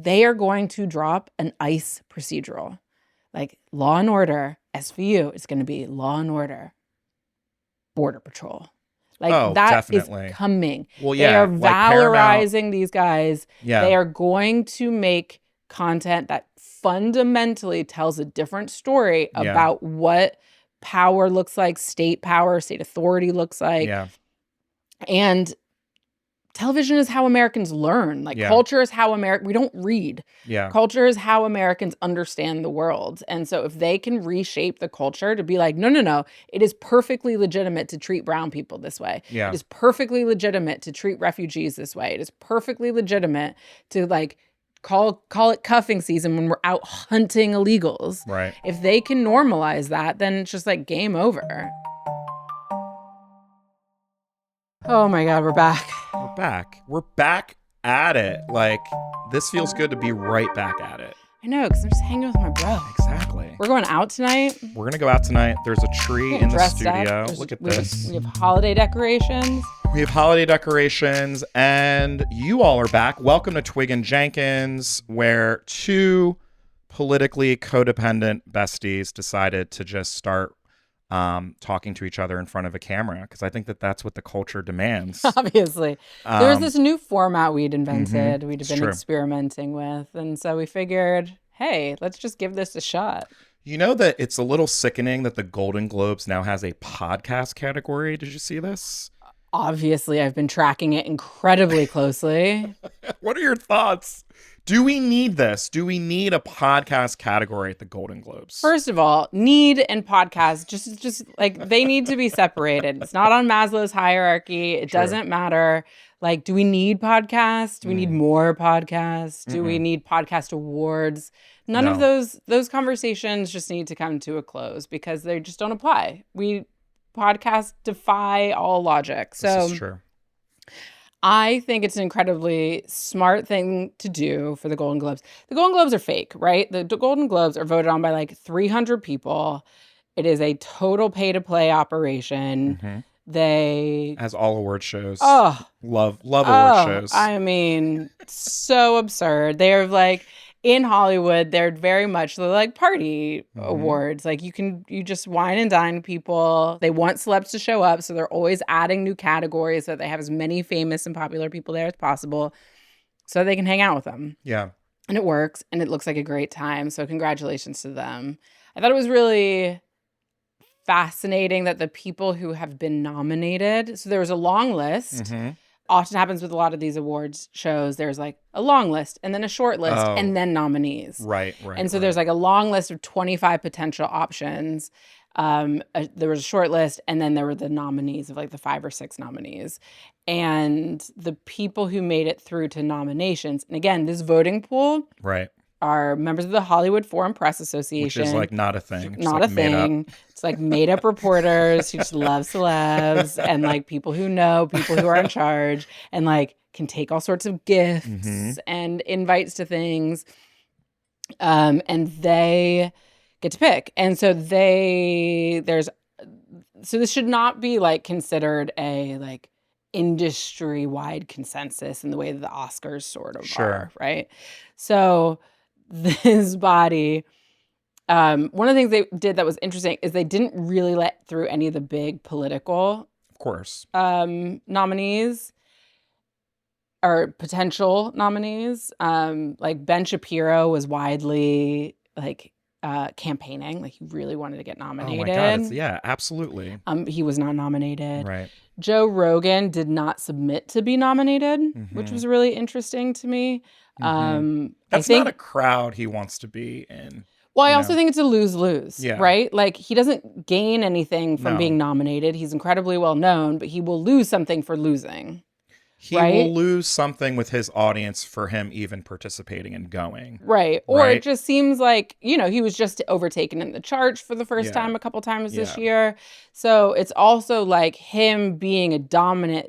they are going to drop an ICE procedural. Like Law and Order, SVU, it's going to be Law and Order, Border Patrol. Like that definitely. is coming. Well, They are like valorizing these guys. Yeah. They are going to make content that fundamentally tells a different story about what power looks like, state power, state authority looks like. Yeah. And television is how Americans learn. Like culture is how we don't read. Yeah. Culture is how Americans understand the world. And so if they can reshape the culture to be like, no, it is perfectly legitimate to treat brown people this way. Yeah. It is perfectly legitimate to treat refugees this way. It is perfectly legitimate to like call it cuffing season when we're out hunting illegals. Right. If they can normalize that, then it's just like game over. Oh my God, we're back. We're back at it. Like, this feels good to be right back at it. I know, because I'm just hanging with my bro. Exactly. We're going out tonight. We're going to go out tonight. There's a tree in the studio. Look at this. We have holiday decorations. We have holiday decorations, and you all are back. Welcome to Twigg and Jenkins, where two politically codependent besties decided to just start talking to each other in front of a camera, because I think that's what the culture demands. Obviously. There was this new format we'd invented, we'd been experimenting with. And so we figured, hey, let's just give this a shot. You know that it's a little sickening that the Golden Globes now has a podcast category. Did you see this? Obviously, I've been tracking it incredibly closely. What are your thoughts? Do we need this? Do we need a podcast category at the Golden Globes? First of all, need and podcast, just like they need to be separated. It's not on Maslow's hierarchy. It doesn't matter. Like, do we need podcasts? Do we need more podcasts? Do we need podcast awards? None of those conversations just need to come to a close because they just don't apply. Podcasts defy all logic. So this is true. I think it's an incredibly smart thing to do for the Golden Globes. The Golden Globes are fake, right? The Golden Globes are voted on by like 300 people. It is a total pay-to-play operation. They, as all award shows, love award shows. I mean, so absurd. They're like, in Hollywood, they're very much like party awards. Like you just wine and dine people. They want celebs to show up, so they're always adding new categories so that they have as many famous and popular people there as possible so they can hang out with them. Yeah. And it works, and it looks like a great time. So congratulations to them. I thought it was really fascinating that the people who have been nominated, so there was a long list. Often happens with a lot of these awards shows. There's like a long list and then a short list and then nominees. Right. And so there's like a long list of 25 potential options. There was a short list and then there were the nominees of like the 5 or 6 nominees. And the people who made it through to nominations, and again, this voting pool are members of the Hollywood Foreign Press Association. Which is like not a thing. It's not like a thing. It's like made up reporters who just love celebs and like people who know, people who are in charge and like can take all sorts of gifts and invites to things. And they get to pick. And so this should not be like considered a like industry-wide consensus in the way that the Oscars sort of are, right? So this body, one of the things they did that was interesting is they didn't really let through any of the big political, of course, nominees or potential nominees. Like Ben Shapiro was widely like campaigning, like he really wanted to get nominated. Oh my God, yeah, absolutely. He was not nominated. Right. Joe Rogan did not submit to be nominated, which was really interesting to me. That's not a crowd he wants to be in. Well, I also think it's a lose-lose, Yeah. right? Like he doesn't gain anything from being nominated. He's incredibly well known, but he will lose something for losing. He will lose something with his audience for him even participating and going. Right. Or it just seems like, he was just overtaken in the charts for the first time a couple times this year. So it's also like him being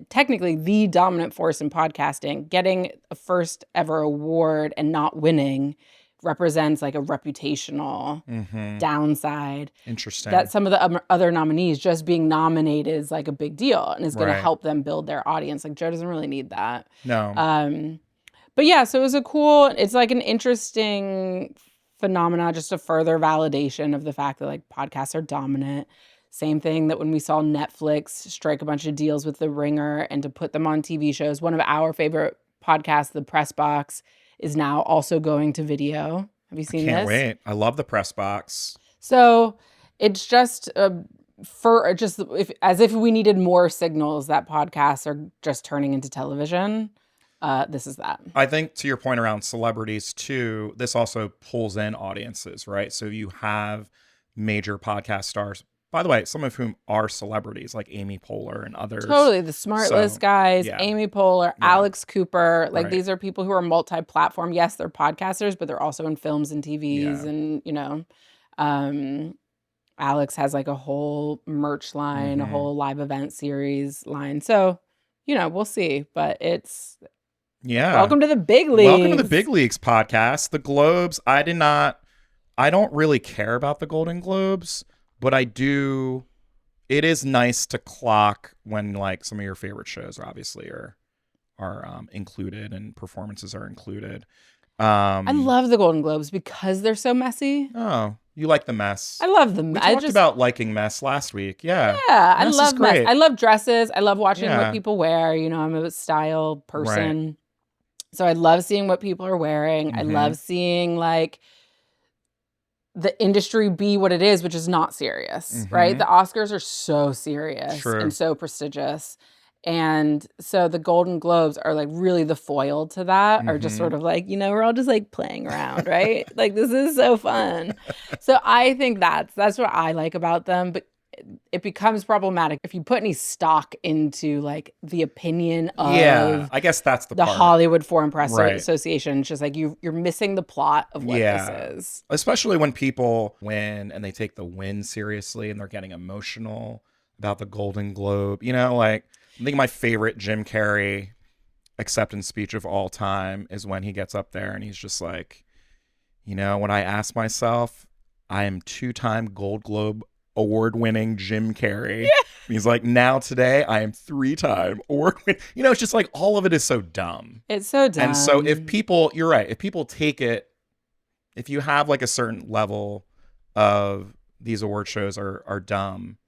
technically the dominant force in podcasting, getting a first ever award and not winning represents like a reputational downside. Interesting. That some of the other nominees just being nominated is like a big deal and is going to help them build their audience. Like Joe doesn't really need that. No. But yeah, so it was it's like an interesting phenomena, just a further validation of the fact that like podcasts are dominant. Same thing that when we saw Netflix strike a bunch of deals with The Ringer and to put them on TV shows. One of our favorite podcasts, The Press Box, is now also going to video. Have you seen Can't this? wait. I love the press box. So it's just as if we needed more signals that podcasts are just turning into television. This is that. I think to your point around celebrities too, this also pulls in audiences, right? So you have major podcast stars, by the way, some of whom are celebrities like Amy Poehler and others. Totally. The Smartless guys, yeah. Amy Poehler, Alex Cooper. Like Right. these are people who are multi-platform. Yes, they're podcasters, but they're also in films and TVs. And, Alex has like a whole merch line, a whole live event series line. So, we'll see. But it's welcome to the big leagues. Welcome to the Big Leagues podcast. The Globes, I don't really care about the Golden Globes, but I do. It is nice to clock when like some of your favorite shows obviously are included and performances are included. I love the Golden Globes because they're so messy. Oh, you like the mess? I love them. We talked about liking mess last week. Yeah. Yeah, Mess I love is great. mess. I love dresses. I love watching Yeah. what people wear. I'm a style person. So I love seeing what people are wearing. I love seeing like the industry be what it is, which is not serious, right? The Oscars are so serious and so prestigious. And so the Golden Globes are like really the foil to that, are just sort of like, we're all just like playing around, right? Like this is so fun. So I think that's what I like about them. But it becomes problematic if you put any stock into like the opinion of I guess that's the part. Hollywood Foreign Press Association. It's just like you're missing the plot of what this is. Especially when people win and they take the win seriously and they're getting emotional about the Golden Globe. Like I think my favorite Jim Carrey acceptance speech of all time is when he gets up there and he's just like, when I ask myself, I am 2-time Gold Globe award-winning Jim Carrey. Yeah. He's like, now today I am 3-time award-winning. It's just like all of it is so dumb. It's so dumb. And so you're right, if people take it, if you have like a certain level of these award shows are dumb,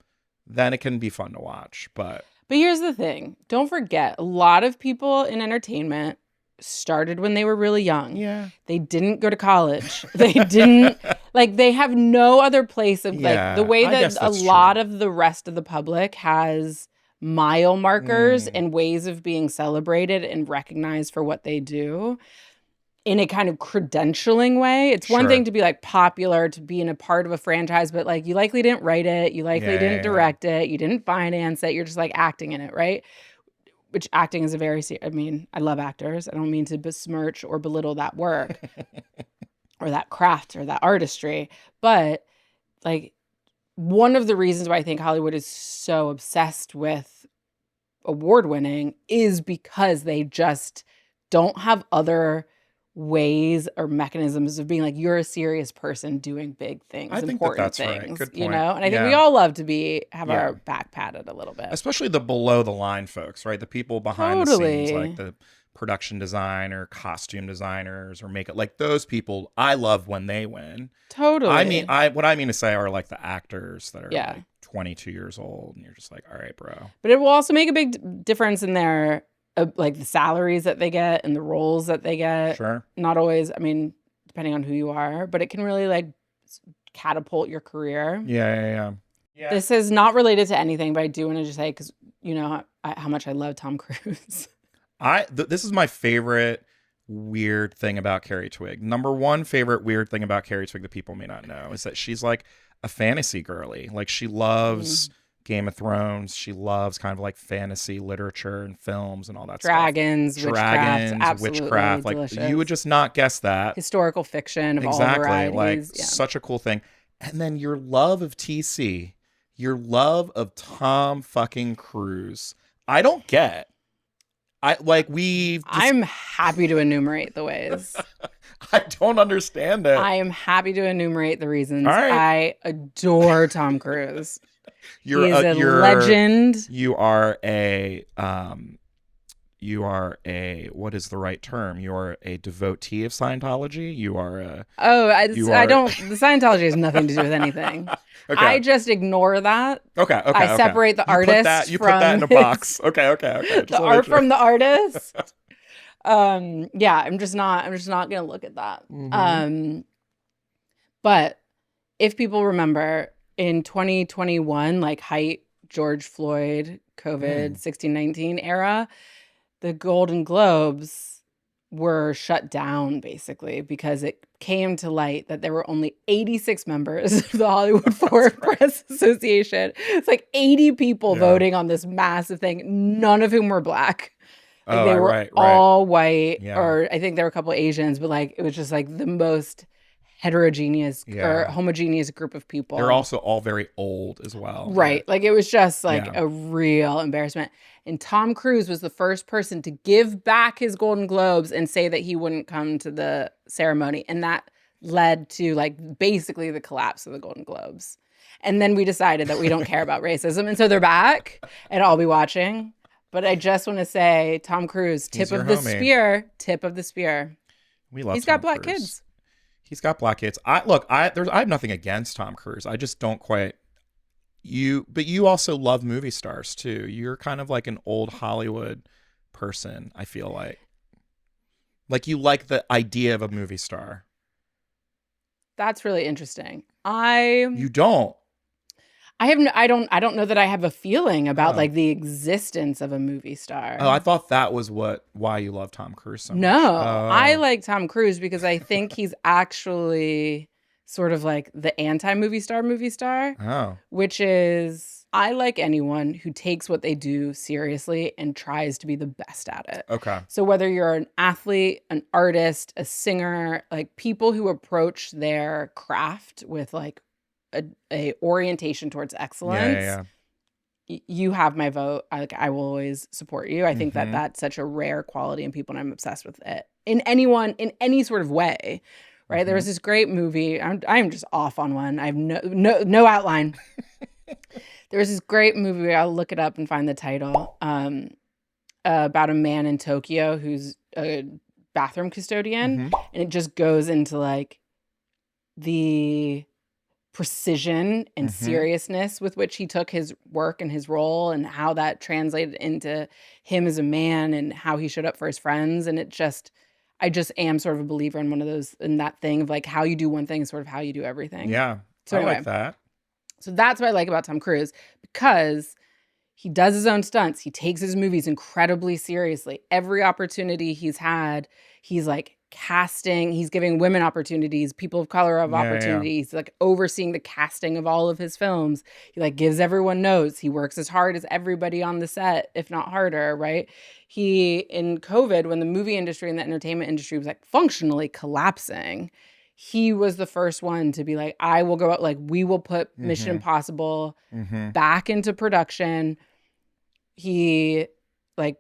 then it can be fun to watch. But here's the thing. Don't forget, a lot of people in entertainment started when they were really young. Yeah. They didn't go to college. They didn't they have no other place of like the way that a lot of the rest of the public has mile markers and ways of being celebrated and recognized for what they do in a kind of credentialing way. It's one thing to be like popular, to be in a part of a franchise, but like you likely didn't write it, you likely didn't direct it, you didn't finance it, you're just like acting in it, right? Which acting is I love actors. I don't mean to besmirch or belittle that work or that craft or that artistry. But like one of the reasons why I think Hollywood is so obsessed with award winning is because they just don't have other ways or mechanisms of being like, you're a serious person doing big things, I think important that's things, right. Good point. And I think we all love to have our back patted a little bit. Especially the below the line folks, right? The people behind the scenes, like the production designer, costume designers, or makeup, like those people, I love when they win. Totally. I mean, what I mean to say are like the actors that are like 22 years old, and you're just like, all right, bro. But it will also make a big difference in their like the salaries that they get and the roles that they get. Sure. Not always, depending on who you are, but it can really like catapult your career. Yeah. This is not related to anything, but I do want to just say, because how much I love Tom Cruise. This is my favorite weird thing about Carrie Twigg. Number one favorite weird thing about Carrie Twigg that people may not know is that she's like a fantasy girly. Like she loves Game of Thrones. She loves kind of like fantasy literature and films and all that Dragons, stuff. witchcraft. Like delicious. you would just not guess that. Historical fiction of all Exactly. Like varieties. such a cool thing. And then your love of TC, your love of Tom fucking Cruise. I don't get. I'm happy to enumerate the ways. I don't understand it. I am happy to enumerate the reasons. All right. I adore Tom Cruise. You're a legend. You are a what is the right term? You are a devotee of Scientology. You are a I don't. The Scientology has nothing to do with anything. Okay. I just ignore that. Okay. I separate the artist. You put that in a box. Okay. The art from the artist. Yeah, I'm just not gonna look at that. But if people remember in 2021, like height George Floyd, COVID, 1619 era, the Golden Globes were shut down basically because it came to light that there were only 86 members of the Hollywood Foreign Press Association. It's like 80 people voting on this massive thing, none of whom were Black. Like they were all white, or I think there were a couple Asians, but like it was just like the most heterogeneous or homogeneous group of people. They're also all very old as well. Right. Like it was just like a real embarrassment. And Tom Cruise was the first person to give back his Golden Globes and say that he wouldn't come to the ceremony. And that led to like basically the collapse of the Golden Globes. And then we decided that we don't care about racism. And so they're back and I'll be watching. But I just want to say, Tom Cruise, tip of the spear. We love He's Tom got Black Cruise. kids. He's got Black kids. I have nothing against Tom Cruise. I just don't quite but you also love movie stars too. You're kind of like an old Hollywood person, I feel like. Like you like the idea of a movie star. That's really interesting. You don't. I don't know that I have a feeling about like the existence of a movie star. Oh, I thought that was why you love Tom Cruise so much. No, I like Tom Cruise because I think he's actually sort of like the anti-movie star. Oh. Which is, I like anyone who takes what they do seriously and tries to be the best at it. Okay. So whether you're an athlete, an artist, a singer, like people who approach their craft with like a orientation towards excellence, you have my vote. I will always support you. I think that that's such a rare quality in people, and I'm obsessed with it in anyone, in any sort of way. Right? There was this great movie. I'm just off on one. I have no outline. There was this great movie. I'll look it up and find the title. About a man in Tokyo who's a bathroom custodian, and it just goes into like the precision and seriousness with which he took his work and his role and how that translated into him as a man and how he showed up for his friends. And I just am sort of a believer in in that thing of like how you do one thing is sort of how you do everything. Yeah. So I like that. So that's what I like about Tom Cruise, because he does his own stunts. He takes his movies incredibly seriously. Every opportunity he's had, he's like casting, he's giving women opportunities, people of color have opportunities, like overseeing the casting of all of his films. He like gives everyone notes. He works as hard as everybody on the set, if not harder, right? He, in COVID, when the movie industry and the entertainment industry was like functionally collapsing, he was the first one to be like, I will go out, like we will put Mission Impossible back into production. He like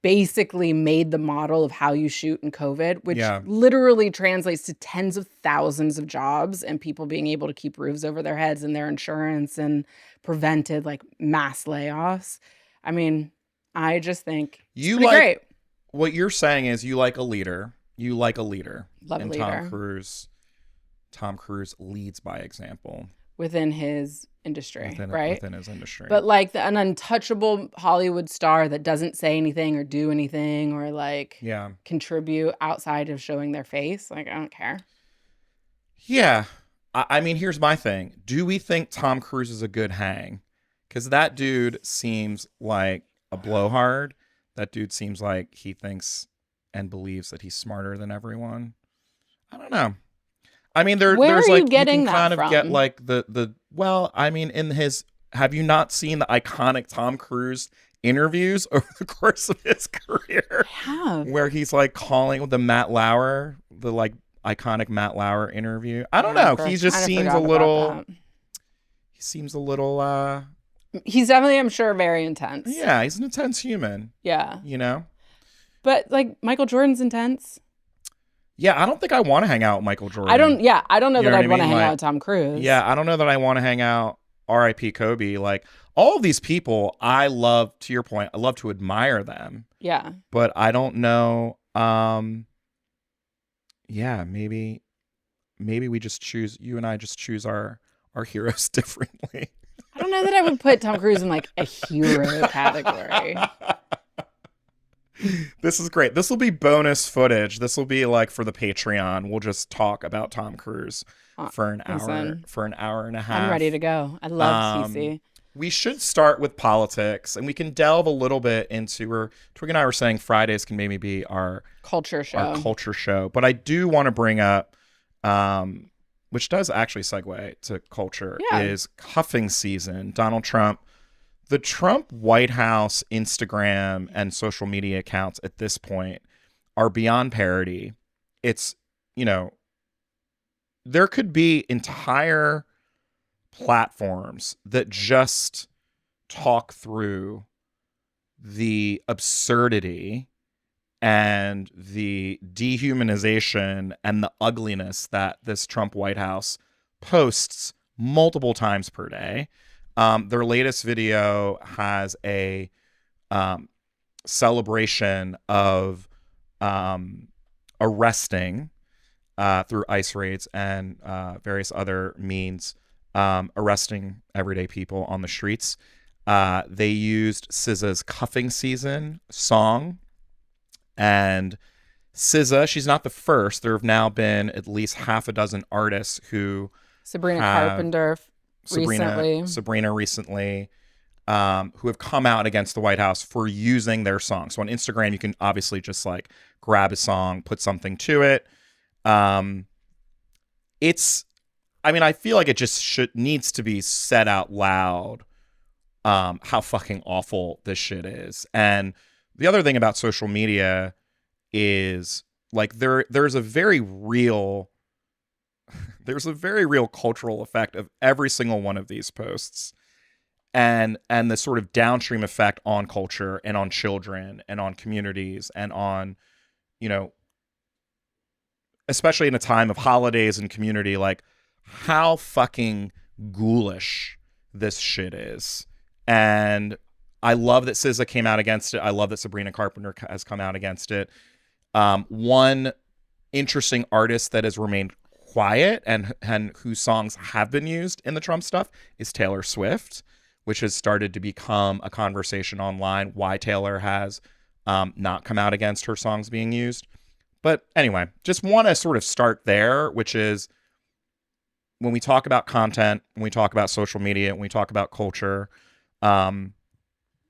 basically made the model of how you shoot in COVID, which literally translates to tens of thousands of jobs and people being able to keep roofs over their heads and their insurance, and prevented like mass layoffs. I mean, I just think it's great. What you're saying is you like a leader. You like a leader. Love a leader. Tom Cruise leads by example. Within his industry, right? Within his industry. But like an untouchable Hollywood star that doesn't say anything or do anything or like contribute outside of showing their face, like I don't care. Yeah. I mean, here's my thing. Do we think Tom Cruise is a good hang? Because that dude seems like a blowhard. That dude seems like he thinks and believes that he's smarter than everyone. I don't know. I mean, there's like, you can kind of get like have you not seen the iconic Tom Cruise interviews over the course of his career? I have. Where he's like calling the Matt Lauer, the like iconic Matt Lauer interview. I don't know. He just seems a little, he's definitely, I'm sure, very intense. Yeah, he's an intense human. Yeah. You know? But like Michael Jordan's intense. Yeah, I don't think I want to hang out with Michael Jordan. I don't know that I'd want to hang out with Tom Cruise. Yeah, I don't know that I want to hang out R.I.P. Kobe. Like, all of these people, I love, to your point, I love to admire them. Yeah. But I don't know. Yeah, maybe we just choose, you and I just choose our heroes differently. I don't know that I would put Tom Cruise in like a hero category. This is great. This will be bonus footage. This will be like for the Patreon. We'll just talk about Tom Cruise for an hour and a half. I'm ready to go. I love TC. We should start with politics, and we can delve a little bit into. Twig and I were saying Fridays can maybe be our culture show. But I do want to bring up, which does actually segue to culture, is cuffing season. Donald Trump. The Trump White House Instagram and social media accounts at this point are beyond parody. It's, there could be entire platforms that just talk through the absurdity and the dehumanization and the ugliness that this Trump White House posts multiple times per day. Their latest video has a celebration of arresting through ICE raids and various other means, arresting everyday people on the streets. They used SZA's Cuffing Season song. And SZA, she's not the first. There have now been at least half a dozen artists who Sabrina Carpenter recently, who have come out against the White House for using their song. So on Instagram, you can obviously just like grab a song, put something to it. I feel like it just needs to be said out loud, how fucking awful this shit is. And the other thing about social media is like there's a very real cultural effect of every single one of these posts, and the sort of downstream effect on culture and on children and on communities and on, especially in a time of holidays and community, like how fucking ghoulish this shit is. And I love that SZA came out against it. I love that Sabrina Carpenter has come out against it. One interesting artist that has remained quiet and whose songs have been used in the Trump stuff is Taylor Swift, which has started to become a conversation online why Taylor has not come out against her songs being used. But anyway, just want to sort of start there, which is when we talk about content, when we talk about social media, when we talk about culture,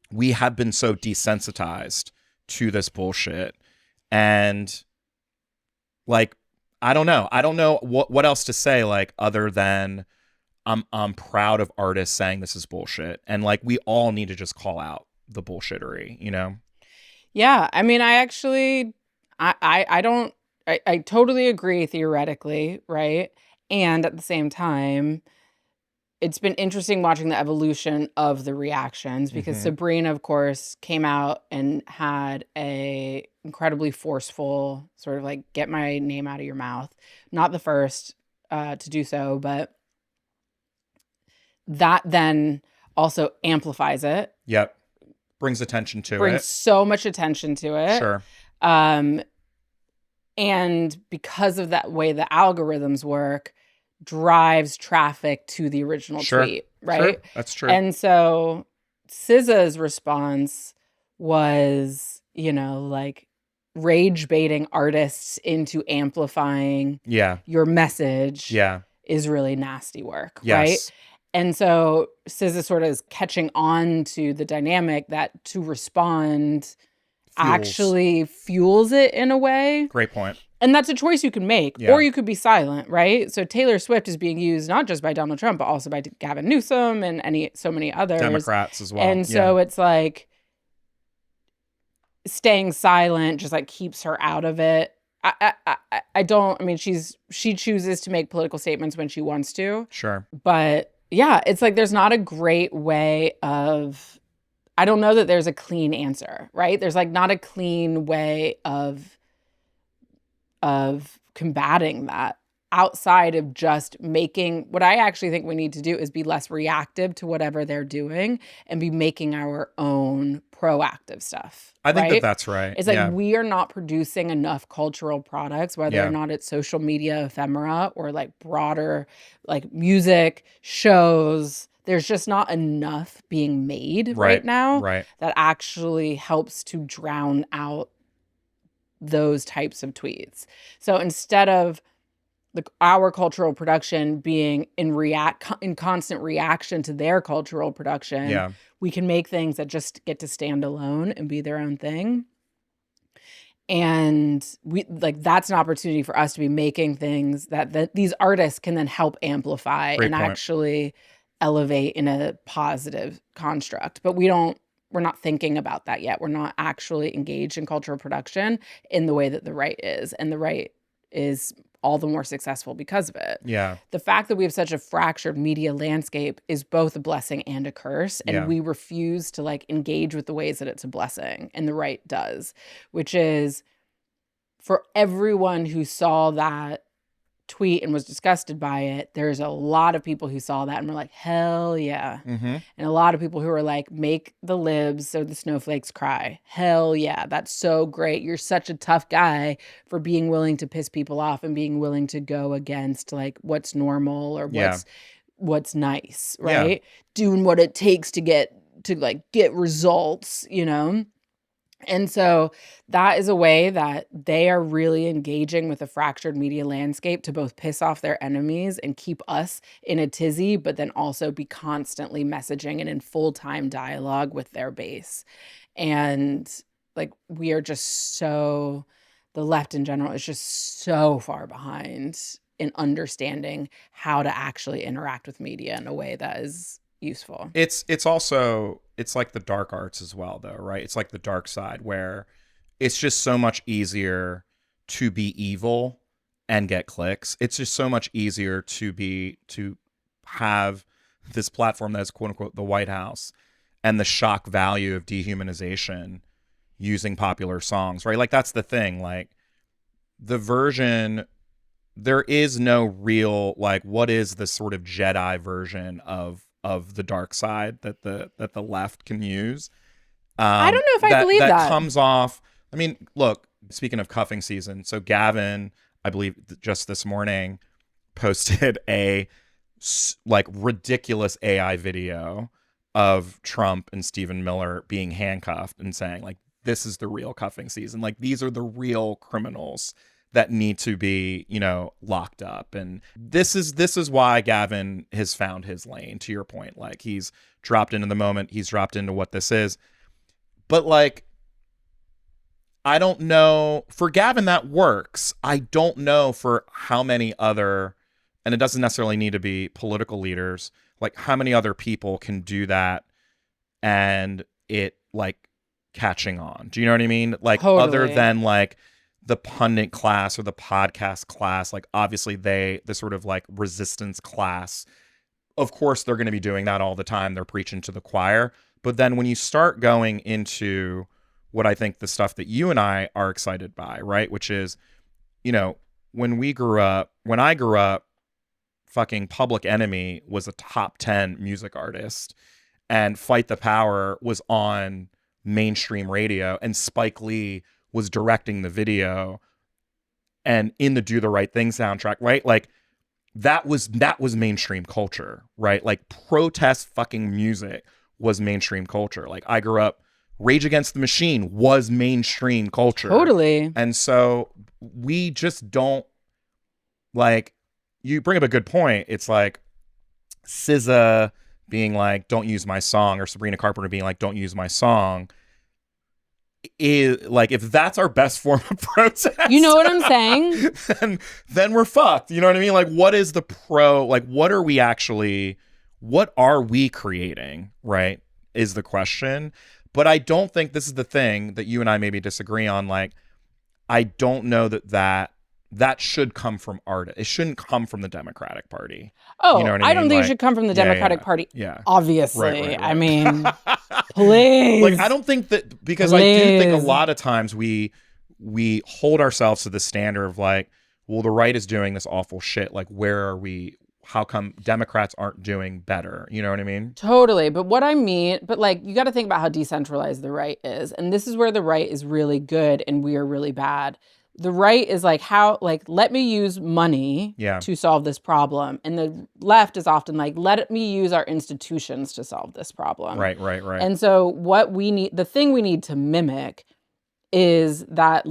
we have been so desensitized to this bullshit. And like, I don't know what else to say, like, other than I'm proud of artists saying this is bullshit. And like, we all need to just call out the bullshittery, Yeah. I mean, I totally agree theoretically, right? And at the same time, it's been interesting watching the evolution of the reactions because Sabrina, of course, came out and had a incredibly forceful sort of like, get my name out of your mouth. Not the first to do so, but that then also amplifies it. Yep. Brings attention to it. Brings so much attention to it. Sure. And because of that way the algorithms work, drives traffic to the original tweet, right? Sure. That's true. And so SZA's response was, like rage baiting artists into amplifying your message is really nasty work, right? And so SZA sort of is catching on to the dynamic that to respond actually fuels it in a way. Great point. And that's a choice you can make, or you could be silent, right? So Taylor Swift is being used not just by Donald Trump, but also by Gavin Newsom and so many others. Democrats as well. And so it's like staying silent just like keeps her out of it. She chooses to make political statements when she wants to. Sure. But yeah, it's like there's not a great way of, I don't know that there's a clean answer, right? There's like not a clean way of combating that. outside of just making, what I actually think we need to do is be less reactive to whatever they're doing and be making our own proactive stuff. I think right? that's right. It's like we are not producing enough cultural products, whether or not it's social media ephemera or like broader like music, shows. There's just not enough being made right now that actually helps to drown out those types of tweets. So instead of our cultural production being in constant reaction to their cultural production, we can make things that just get to stand alone and be their own thing. And we like that's an opportunity for us to be making things that these artists can then help amplify actually elevate in a positive construct. But we're not thinking about that yet. We're not actually engaged in cultural production in the way that the right is. And the right is all the more successful because of it. Yeah. The fact that we have such a fractured media landscape is both a blessing and a curse. And we refuse to like engage with the ways that it's a blessing. And the right does, which is for everyone who saw that tweet and was disgusted by it, there's a lot of people who saw that and were like, hell yeah. And a lot of people who are like, make the libs or the snowflakes cry. Hell yeah, that's so great. You're such a tough guy for being willing to piss people off and being willing to go against like what's normal or what's nice, right? Doing what it takes to get results, you know? And so that is a way that they are really engaging with a fractured media landscape to both piss off their enemies and keep us in a tizzy, but then also be constantly messaging and in full-time dialogue with their base. And like, we are just the left in general is just so far behind in understanding how to actually interact with media in a way that is useful. It's also, it's like the dark arts as well though, right? It's like the dark side where it's just so much easier to be evil and get clicks. It's just so much easier to have this platform that is quote unquote the White House and the shock value of dehumanization using popular songs, right? Like that's the thing, like the version, there is no real, like what is the sort of Jedi version of the dark side that the left can use. I don't know if I believe that. That comes off. I mean, look, speaking of cuffing season, so Gavin, I believe just this morning, posted a like ridiculous AI video of Trump and Stephen Miller being handcuffed and saying like, this is the real cuffing season. Like these are the real criminals that need to be, you know, locked up. And this is why Gavin has found his lane, to your point. Like he's dropped into the moment, he's dropped into what this is. But like, I don't know, for Gavin that works. I don't know for how many other, and it doesn't necessarily need to be political leaders, like how many other people can do that and it like catching on. Do you know what I mean? Like other than like the pundit class or the podcast class, like obviously the sort of like resistance class, of course they're going to be doing that all the time. They're preaching to the choir. But then when you start going into what I think the stuff that you and I are excited by, right? Which is, you know, when I grew up, fucking Public Enemy was a top 10 music artist and Fight the Power was on mainstream radio and Spike Lee was directing the video and in the Do the Right Thing soundtrack, right? Like that was mainstream culture, right? Like protest fucking music was mainstream culture. Like I grew up, Rage Against the Machine was mainstream culture. Totally. And so we just don't, like, you bring up a good point. It's like SZA being like, don't use my song, or Sabrina Carpenter being like, don't use my song. Is like, if that's our best form of protest, you know what I'm saying? then we're fucked. You know what I mean? Like, what is the what are we creating? Right? Is the question. But I don't think, this is the thing that you and I maybe disagree on. Like, I don't know that should come from art. It shouldn't come from the Democratic Party. Oh, you know what I don't think it should come from the Democratic Party. Yeah. Obviously. Right. I mean, please. Like, I don't think that, because I do think a lot of times we hold ourselves to the standard of like, well, the right is doing this awful shit. Like, where are we? How come Democrats aren't doing better? You know what I mean? Totally. But what I mean, but like, you got to think about how decentralized the right is. And this is where the right is really good and we are really bad. The right is like, let me use money to solve this problem. And the left is often like, let me use our institutions to solve this problem. Right. And so the thing we need to mimic is that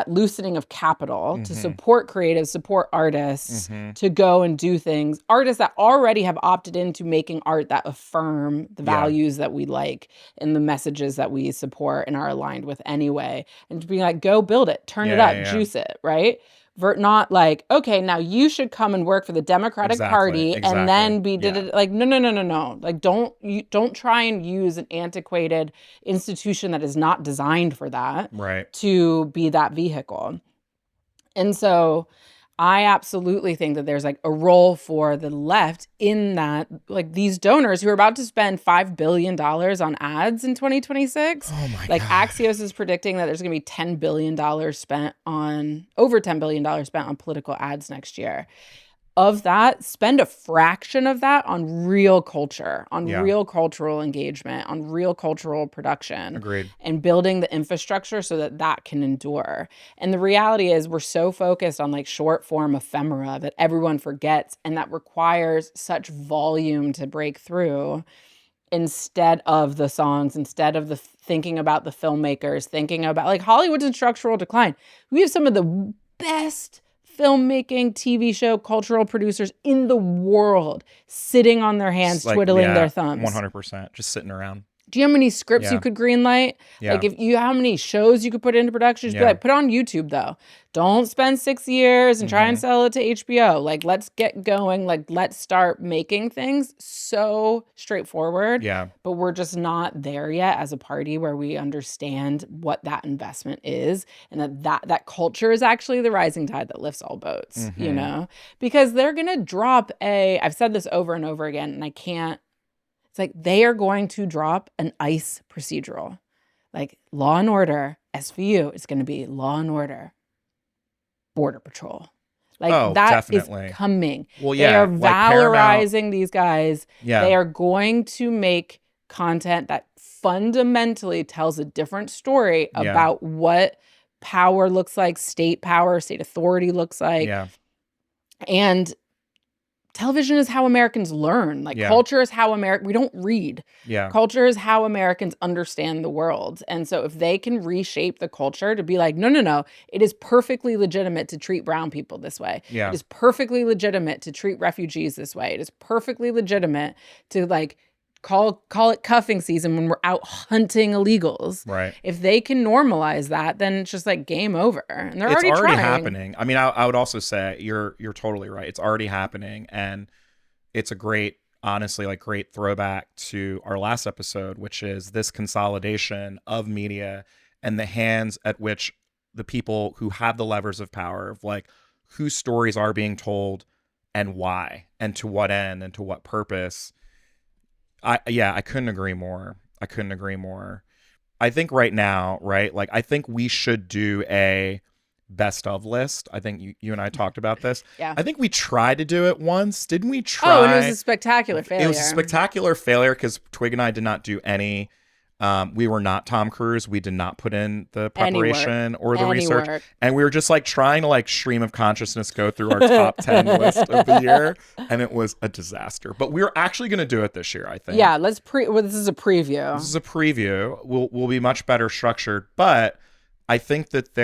loosening of capital to support creatives, support artists, to go and do things. Artists that already have opted into making art that affirm the values that we like and the messages that we support and are aligned with anyway. And to be like, go build it, turn it up, juice it, right? Not like, okay, now you should come and work for the Democratic Party and then be like, no. Like, don't try and use an antiquated institution that is not designed for that to be that vehicle. And so I absolutely think that there's like a role for the left in that, like these donors who are about to spend $5 billion on ads in 2026. Oh my like God. Axios is predicting that there's going to be over $10 billion spent on political ads next year. Of that, spend a fraction of that on real culture, on real cultural engagement, on real cultural production. Agreed. And building the infrastructure so that can endure. And the reality is we're so focused on like short form ephemera that everyone forgets, and that requires such volume to break through instead of the songs, instead of the thinking about the filmmakers, thinking about like Hollywood's in structural decline. We have some of the best filmmaking, TV show, cultural producers in the world sitting on their hands, like, twiddling their thumbs. 100%. Just sitting around. Do you know how many scripts you could greenlight? Yeah. Like how many shows you could put into production? Just be like, put it on YouTube though. Don't spend 6 years and try and sell it to HBO. Like, let's get going. Like, let's start making things. So straightforward. Yeah. But we're just not there yet as a party where we understand what that investment is, and that culture is actually the rising tide that lifts all boats, you know? Because they're going to drop I've said this over and over again, and I can't. It's like they are going to drop an ICE procedural. Like Law and Order, SVU, is going to be Law and Order, Border Patrol. Like that definitely. Is coming. Well, yeah. They are valorizing these guys. Yeah. They are going to make content that fundamentally tells a different story about what power looks like, state power, state authority looks like. Yeah. And television is how Americans learn. Like culture is how we don't read. Yeah. Culture is how Americans understand the world. And so if they can reshape the culture to be like, no, it is perfectly legitimate to treat brown people this way. Yeah. It is perfectly legitimate to treat refugees this way. It is perfectly legitimate to like call it cuffing season when we're out hunting illegals. Right. If they can normalize that, then it's just like game over. And they're it's already trying. Happening. I mean, I would also say you're totally right. It's already happening, and it's a great, honestly, like great throwback to our last episode, which is this consolidation of media and the hands at which the people who have the levers of power, of like whose stories are being told and why and to what end and to what purpose. I couldn't agree more. I think right now, right? Like, I think we should do a best of list. I think you and I talked about this. Yeah. I think we tried to do it once. Didn't we try? Oh, and it was a spectacular failure. It was a spectacular failure because Twigg and I did not do any. We were not Tom Cruise. We did not put in the preparation or the research. Work. And we were just like trying to like stream of consciousness go through our top 10 list of the year. And it was a disaster. But we're actually going to do it this year, I think. Yeah, this is a preview. This is a preview. We'll be much better structured. But I think that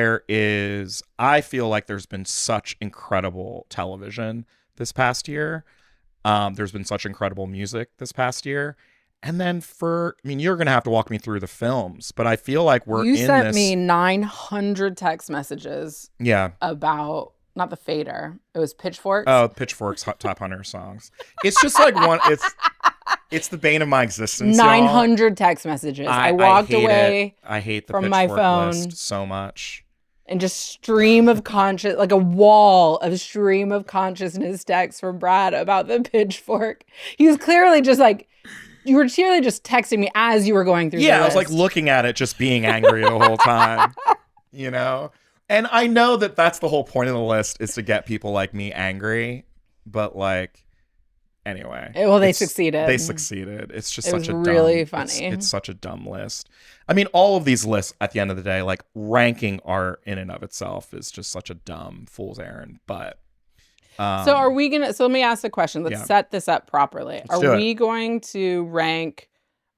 I feel like there's been such incredible television this past year. There's been such incredible music this past year. And then you're going to have to walk me through the films, but I feel like You sent me 900 text messages. Yeah. About, not the Fader. It was Pitchforks. Oh, Pitchforks Top 100 songs. It's just like it's the bane of my existence. 900 text messages. I walked away. I hate the from Pitchfork my phone list so much. And just stream of like a wall of stream of consciousness text from Brad about the Pitchfork. He was clearly just like, you were clearly just texting me as you were going through the list. I was like looking at it, just being angry the whole time, you know? And I know that that's the whole point of the list, is to get people like me angry. But like, anyway. Well, they succeeded. They succeeded. It's just It such was a really dumb, funny. It's such a dumb list. I mean, all of these lists at the end of the day, like ranking art in and of itself is just such a dumb fool's errand. But so are we gonna? So let me ask a question. Let's Yeah. set this up properly. Let's do Are it. we going to rank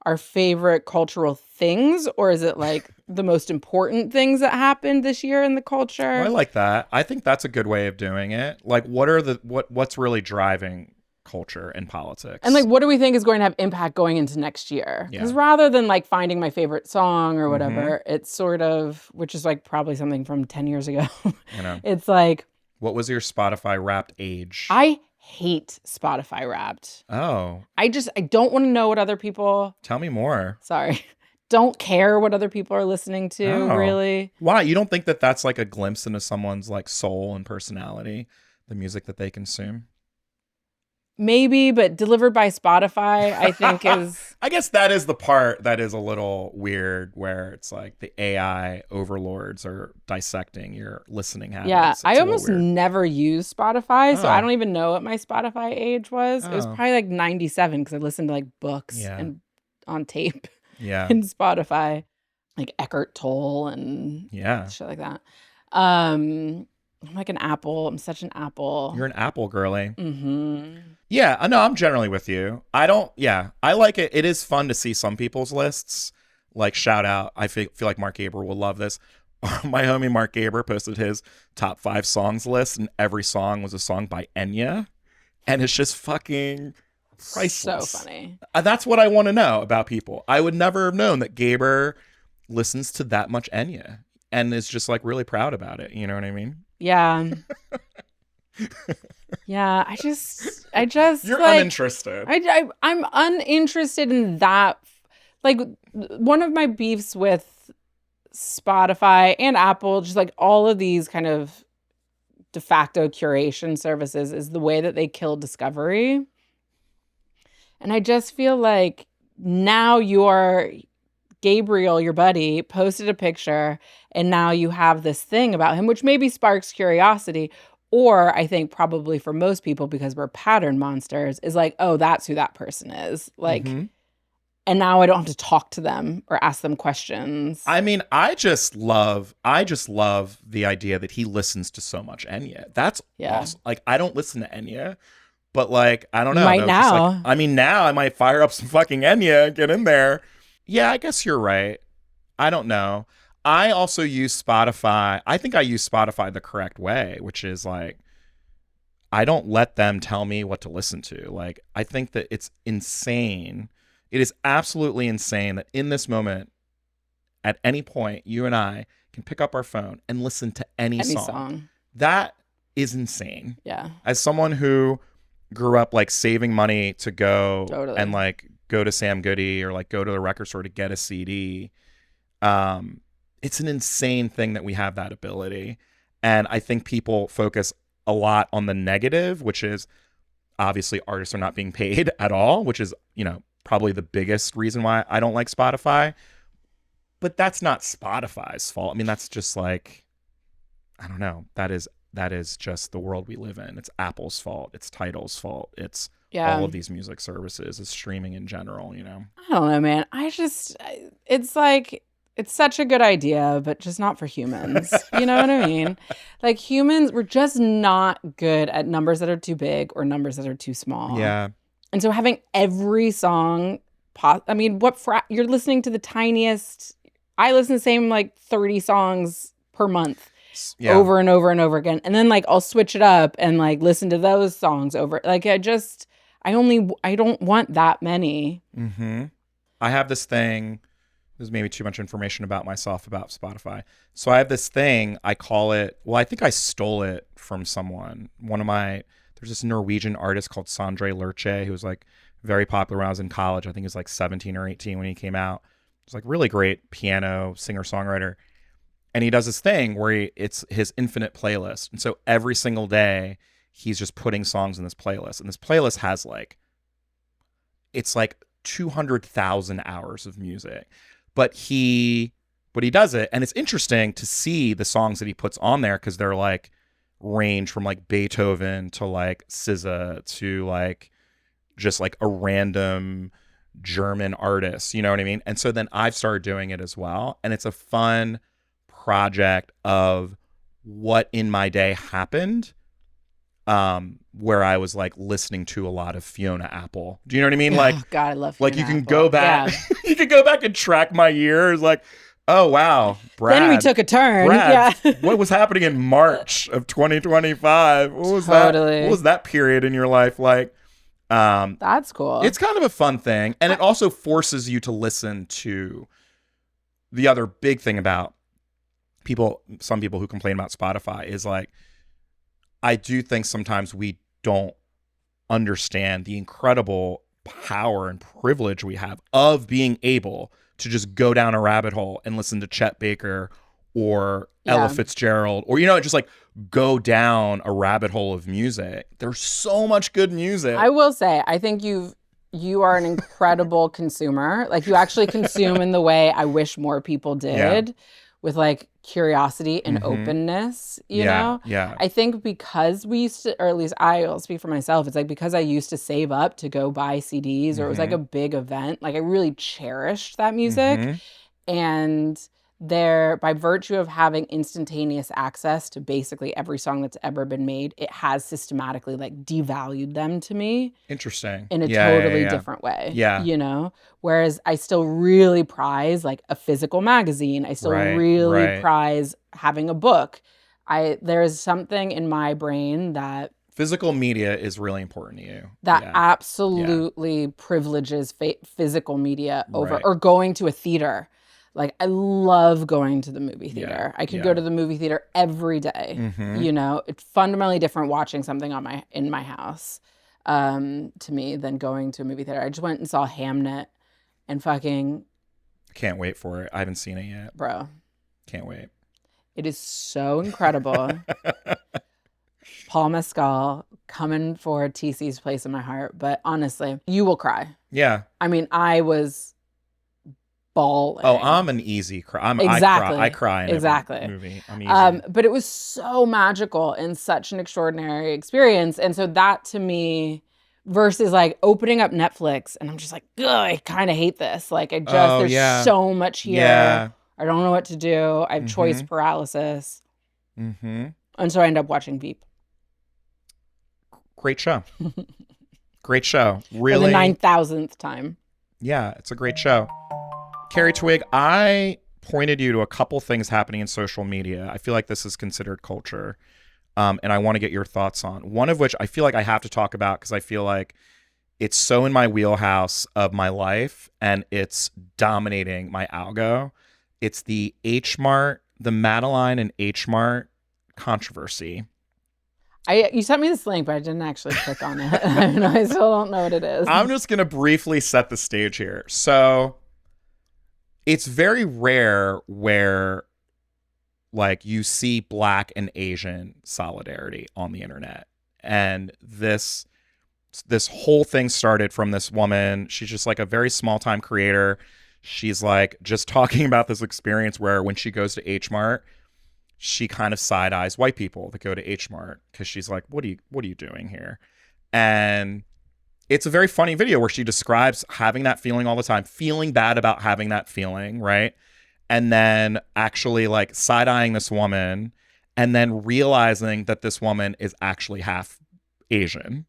our favorite cultural things, or is it like the most important things that happened this year in the culture? I like that. I think that's a good way of doing it. Like, what's really driving culture and politics? And like, what do we think is going to have impact going into next year? Because rather than like finding my favorite song or whatever, it's sort of, which is like probably something from 10 years ago. You know, It's like, what was your Spotify Wrapped age? I hate Spotify Wrapped. Oh, I don't want to know what other people, tell me more. don't care what other people are listening to, Oh. really. Why? You don't think that that's like a glimpse into someone's like soul and personality, the music that they consume? Maybe, but delivered by Spotify, I think is... I guess that is the part that is a little weird, where it's like the AI overlords are dissecting your listening habits. Yeah, It's I a little almost weird. never used Spotify, so Oh. I don't even know what my Spotify age was. It was Oh. probably like 97 because I listened to like books Yeah. and on tape Yeah. in Spotify, like Eckhart Tolle and Yeah. shit like that. I'm like an Apple. I'm such an Apple. You're an Apple girly. Mm-hmm. Yeah, I know. I'm generally with you. I like it. It is fun to see some people's lists. Like, shout out. I feel like Mark Gaber will love this. My homie Mark Gaber posted his top 5 songs list, and every song was a song by Enya. And it's just fucking priceless. So funny. That's what I want to know about people. I would never have known that Gaber listens to that much Enya and is just like really proud about it. You know what I mean? Yeah. Yeah, I just You're like, uninterested. I'm uninterested in that. Like, one of my beefs with Spotify and Apple, just like all of these kind of de facto curation services, is the way that they kill discovery. And I just feel like now Gabriel, your buddy, posted a picture, and now you have this thing about him, which maybe sparks curiosity. Or I think probably for most people, because we're pattern monsters, is like, oh, that's who that person is. Like, and now I don't have to talk to them or ask them questions. I mean, I just love the idea that he listens to so much Enya. That's awesome. Like, I don't listen to Enya, but like, I don't know. Might now. Like, I mean, now I might fire up some fucking Enya and get in there. Yeah, I guess you're right. I don't know. I also use Spotify. I think I use Spotify the correct way, which is like, I don't let them tell me what to listen to. Like, I think that it's insane. It is absolutely insane that in this moment, at any point, you and I can pick up our phone and listen to any song. That is insane. Yeah. As someone who grew up like saving money to go and like go to Sam Goody or like go to the record store to get a CD, it's an insane thing that we have that ability. And I think people focus a lot on the negative, which is obviously artists are not being paid at all, which is, you know, probably the biggest reason why I don't like Spotify. But that's not Spotify's fault. I mean, that's just like, I don't know. That is just the world we live in. It's Apple's fault. It's Tidal's fault. It's all of these music services. It's streaming in general, you know? I don't know, man. It's like, it's such a good idea, but just not for humans. You know what I mean? Like, humans, we're just not good at numbers that are too big or numbers that are too small. Yeah. And so having every song, I mean, you're listening to the tiniest, I listen to the same like 30 songs per month over and over and over again. And then like, I'll switch it up and like listen to those songs over. Like, I don't want that many. Mm-hmm. I have this thing. There's maybe too much information about myself about Spotify. So I have this thing, I call it, well, I think I stole it from someone. There's this Norwegian artist called Sondre Lerche, who was like very popular when I was in college. I think he was like 17 or 18 when he came out. He's like really great piano singer-songwriter. And he does this thing where it's his infinite playlist. And so every single day, he's just putting songs in this playlist. And this playlist has it's like 200,000 hours of music. But he But he does it, and it's interesting to see the songs that he puts on there because they're like range from like Beethoven to like SZA to like just like a random German artist, you know what I mean? And so then I've started doing it as well, and it's a fun project of what in my day happened, where I was like listening to a lot of Fiona Apple. Do you know what I mean? Like, oh, God, I love like Fiona you can Apple. go back, you can go back and track my years. Like, oh wow, Brad. Then we took a turn. Brad, Yeah. what was happening in March of 2025? What was that? What was that period in your life like? That's cool. It's kind of a fun thing, and it also forces you to listen to the other big thing about some people who complain about Spotify is like, I do think sometimes we don't understand the incredible power and privilege we have of being able to just go down a rabbit hole and listen to Chet Baker or Ella Fitzgerald, or, you know, just like go down a rabbit hole of music. There's so much good music. I will say, I think you are an incredible consumer. Like, you actually consume in the way I wish more people did, with like curiosity and openness, you know? Yeah. I think because we used to, or at least I'll speak for myself, it's like because I used to save up to go buy CDs, or it was like a big event, like I really cherished that music. And there, by virtue of having instantaneous access to basically every song that's ever been made, it has systematically like devalued them to me. Interesting. In a totally different way. Yeah. You know? Whereas I still really prize like a physical magazine. I still really prize having a book. There is something in my brain that physical media is really important to you. That absolutely privileges physical media over, or going to a theater. Like, I love going to the movie theater. I could go to the movie theater every day. You know, it's fundamentally different watching something in my house to me than going to a movie theater. I just went and saw Hamnet and fucking... Can't wait for it. I haven't seen it yet. Bro. Can't wait. It is so incredible. Paul Mescal coming for TC's place in my heart. But honestly, you will cry. Yeah. I mean, I was... bawling. Oh, I'm an easy cry. I cry in every movie. I'm easy. But it was so magical and such an extraordinary experience. And so that to me, versus like opening up Netflix and I'm just like, ugh, I kind of hate this. Like, there's so much here. Yeah. I don't know what to do. I have choice paralysis. And so I end up watching Veep. Great show. Great show. Really. For the 9,000th time. Yeah, it's a great show. Carrie Twigg, I pointed you to a couple things happening in social media. I feel like this is considered culture, and I want to get your thoughts on. One of which I feel like I have to talk about because I feel like it's so in my wheelhouse of my life, and it's dominating my algo. It's the Madeline and H Mart controversy. You sent me this link, but I didn't actually click on it. I still don't know what it is. I'm just going to briefly set the stage here. So... it's very rare where like you see Black and Asian solidarity on the internet. And this whole thing started from this woman. She's just like a very small time creator. She's like just talking about this experience where when she goes to H Mart, she kind of side eyes white people that go to H Mart because she's like, what are you doing here? And it's a very funny video where she describes having that feeling all the time, feeling bad about having that feeling, right? And then actually like side-eyeing this woman and then realizing that this woman is actually half Asian.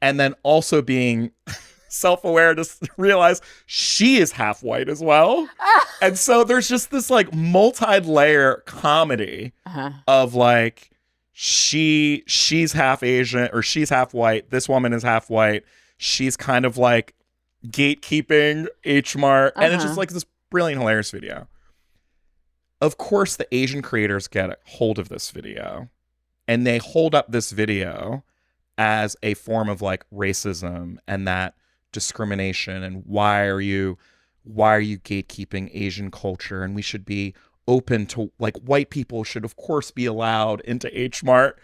And then also being self-aware to realize she is half white as well. And so there's just this like multi-layer comedy of like she's half Asian or she's half white. This woman is half white. She's kind of like gatekeeping H Mart. And it's just like this brilliant, hilarious video. Of course, the Asian creators get a hold of this video and they hold up this video as a form of like racism and that discrimination. And why are you gatekeeping Asian culture? And we should be open to like white people should, of course, be allowed into H Mart.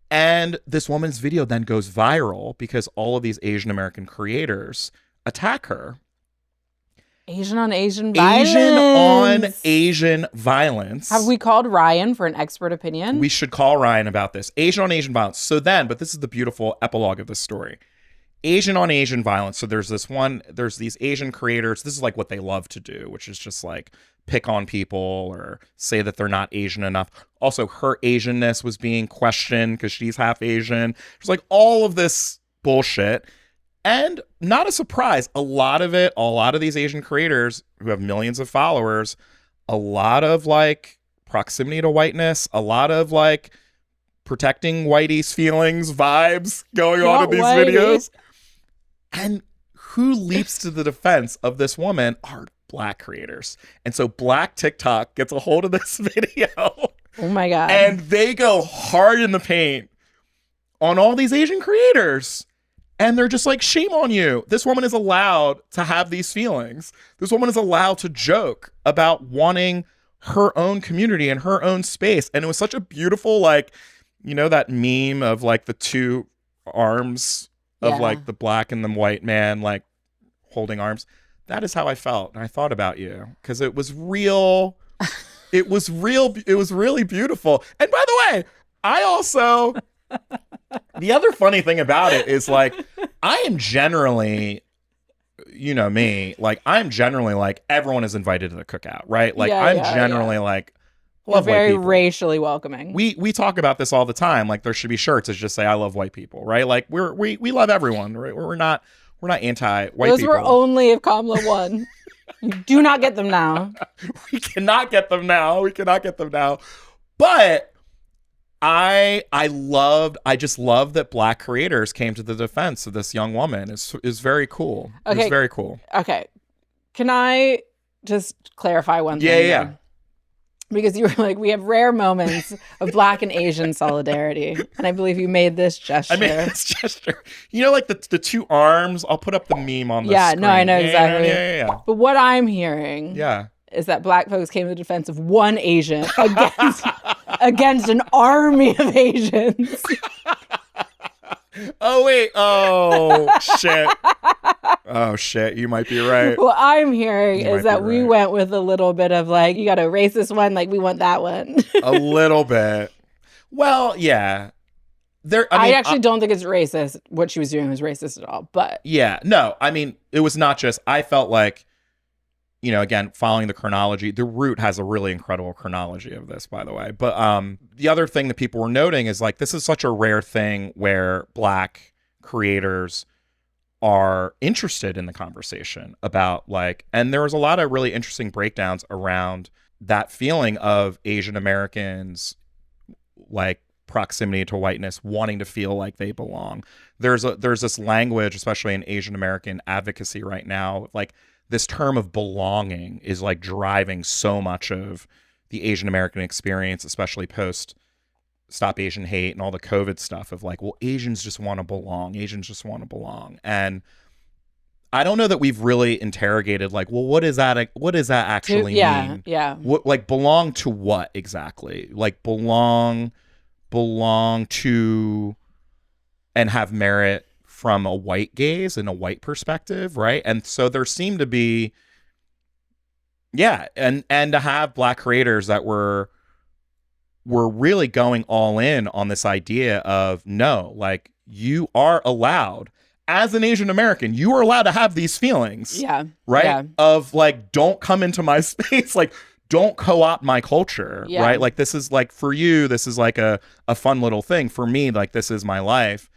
And this woman's video then goes viral because all of these Asian American creators attack her. Asian on Asian Asian on violence. Asian violence. Have we called Ryan for an expert opinion? We should call Ryan about this. Asian on Asian violence. So then, but this is the beautiful epilogue of this story. Asian on Asian violence. So there's these Asian creators. This is like what they love to do, which is just like pick on people or say that they're not Asian enough. Also, her Asianness was being questioned because she's half Asian. There's like all of this bullshit. And not a surprise, a lot of these Asian creators who have millions of followers, a lot of like proximity to whiteness, a lot of like protecting whitey's feelings vibes going on in these videos. And who leaps to the defense of this woman are Black creators. And so Black TikTok gets a hold of this video. Oh my God. And they go hard in the paint on all these Asian creators. And they're just like, shame on you. This woman is allowed to have these feelings. This woman is allowed to joke about wanting her own community and her own space. And it was such a beautiful, like, you know, that meme of like the two arms of like the Black and the white man, like holding arms. That is how I felt. And I thought about you because it was real. It was real. It was really beautiful. And by the way, I also... The other funny thing about it is like, I am generally, you know me, like I'm generally like everyone is invited to the cookout, right? Like I'm generally like, love very white people. Racially welcoming. We talk about this all the time. Like there should be shirts that just say I love white people, right? Like we love everyone, right? We're not anti-white people. Those were only if Kamala won. You do not get them now. We cannot get them now. But I just love that Black creators came to the defense of this young woman. Is very cool. Okay. It's very cool. Okay. Can I just clarify one thing? Yeah. Because you were like, we have rare moments of Black and Asian solidarity. And I believe you made this gesture. You know, like the two arms? I'll put up the meme on the screen. No, I know exactly. Yeah. But what I'm hearing is that Black folks came to the defense of one Asian against an army of Asians. Oh, wait. Oh, shit. Oh, shit. You might be right. What I'm hearing is that we went with a little bit of like, you got to erase this one, like we want that one. A little bit. Well, yeah. I actually don't think it's racist. What she was doing was racist at all, but. Yeah. No, I mean, it was not just, I felt like, you know, again, following the chronology, The Root has a really incredible chronology of this, by the way. But the other thing that people were noting is like, this is such a rare thing where Black creators are interested in the conversation about like, and there was a lot of really interesting breakdowns around that feeling of Asian Americans, like proximity to whiteness, wanting to feel like they belong. There's this language, especially in Asian American advocacy right now, like, this term of belonging is like driving so much of the Asian American experience, especially post Stop Asian Hate and all the COVID stuff of like, well, Asians just want to belong. And I don't know that we've really interrogated like, well, what does that actually mean? Yeah. What, like, belong to what exactly? Like belong to and have merit from a white gaze and a white perspective, right? And so there seemed to be, and to have Black creators that were really going all in on this idea of no, like you are allowed as an Asian American, you are allowed to have these feelings, right? Yeah. Of like, don't come into my space, like don't co-opt my culture, right? Like this is like for you, this is like a fun little thing. For me, like this is my life.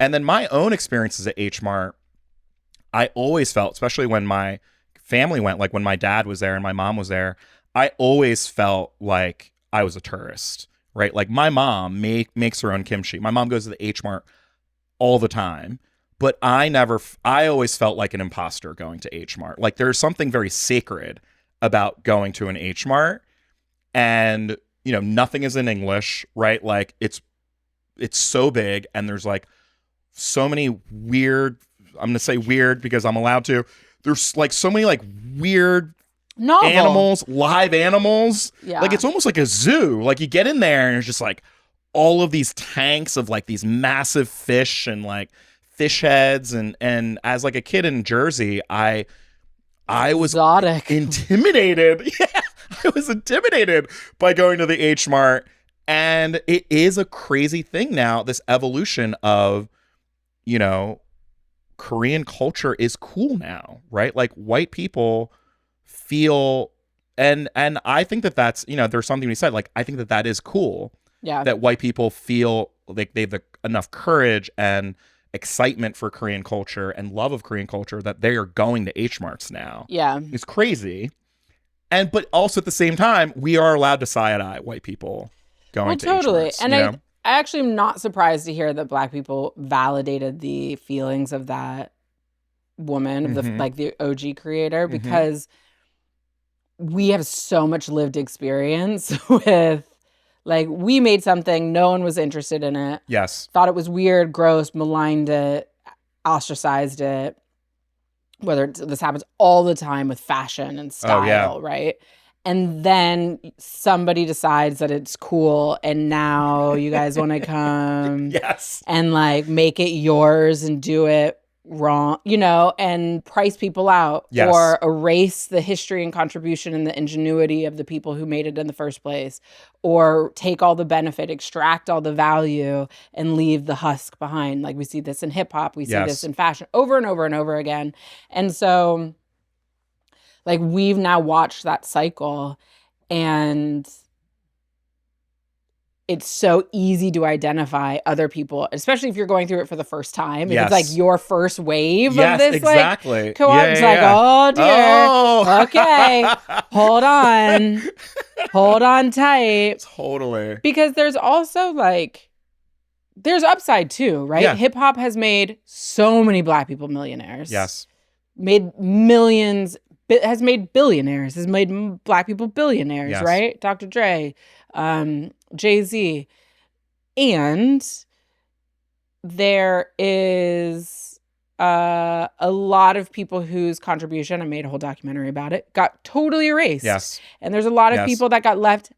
And then my own experiences at H Mart, I always felt, especially when my family went, like when my dad was there and my mom was there, I always felt like I was a tourist, right? Like my mom makes her own kimchi. My mom goes to the H Mart all the time, but I always felt like an imposter going to H Mart. Like there's something very sacred about going to an H Mart, and you know, nothing is in English, right? Like it's so big, and there's like so many weird, I'm going to say weird because I'm allowed to. There's like so many like weird animals, live animals. Yeah. Like it's almost like a zoo. Like you get in there and it's just like all of these tanks of like these massive fish and like fish heads. And as like a kid in Jersey, I I was exotic. intimidated. Yeah, I was intimidated by going to the H Mart. And it is a crazy thing now, this evolution of, you know, Korean culture is cool now, right? Like white people feel, and I think that that's, you know, there's something we said, like, I think that that is cool. Yeah. That white people feel like they have enough courage and excitement for Korean culture and love of Korean culture that they are going to H Marts now. Yeah. It's crazy. And but also at the same time, we are allowed to side eye white people going to H Marts. And you know? I actually am not surprised to hear that Black people validated the feelings of that woman, of the OG creator, because we have so much lived experience with, like, we made something, no one was interested in it. Yes. Thought it was weird, gross, maligned it, ostracized it. This happens all the time with fashion and style, right? And then somebody decides that it's cool, and now you guys want to come and like make it yours and do it wrong, you know, and price people out or erase the history and contribution and the ingenuity of the people who made it in the first place, or take all the benefit, extract all the value, and leave the husk behind. Like we see this in hip hop, we see this in fashion over and over and over again. And so, like, we've now watched that cycle, and it's so easy to identify other people, especially if you're going through it for the first time. If it's like your first wave of this, exactly. Like, co-op, it's like, oh dear, okay, hold on tight. Totally. Because there's also like, there's upside too, right? Yeah. Hip hop has made so many Black people millionaires. Yes. Made millions. Has made billionaires, has made Black people billionaires, right? Dr. Dre, Jay-Z. And there is a lot of people whose contribution, I made a whole documentary about it, got totally erased. Yes. And there's a lot of people that got left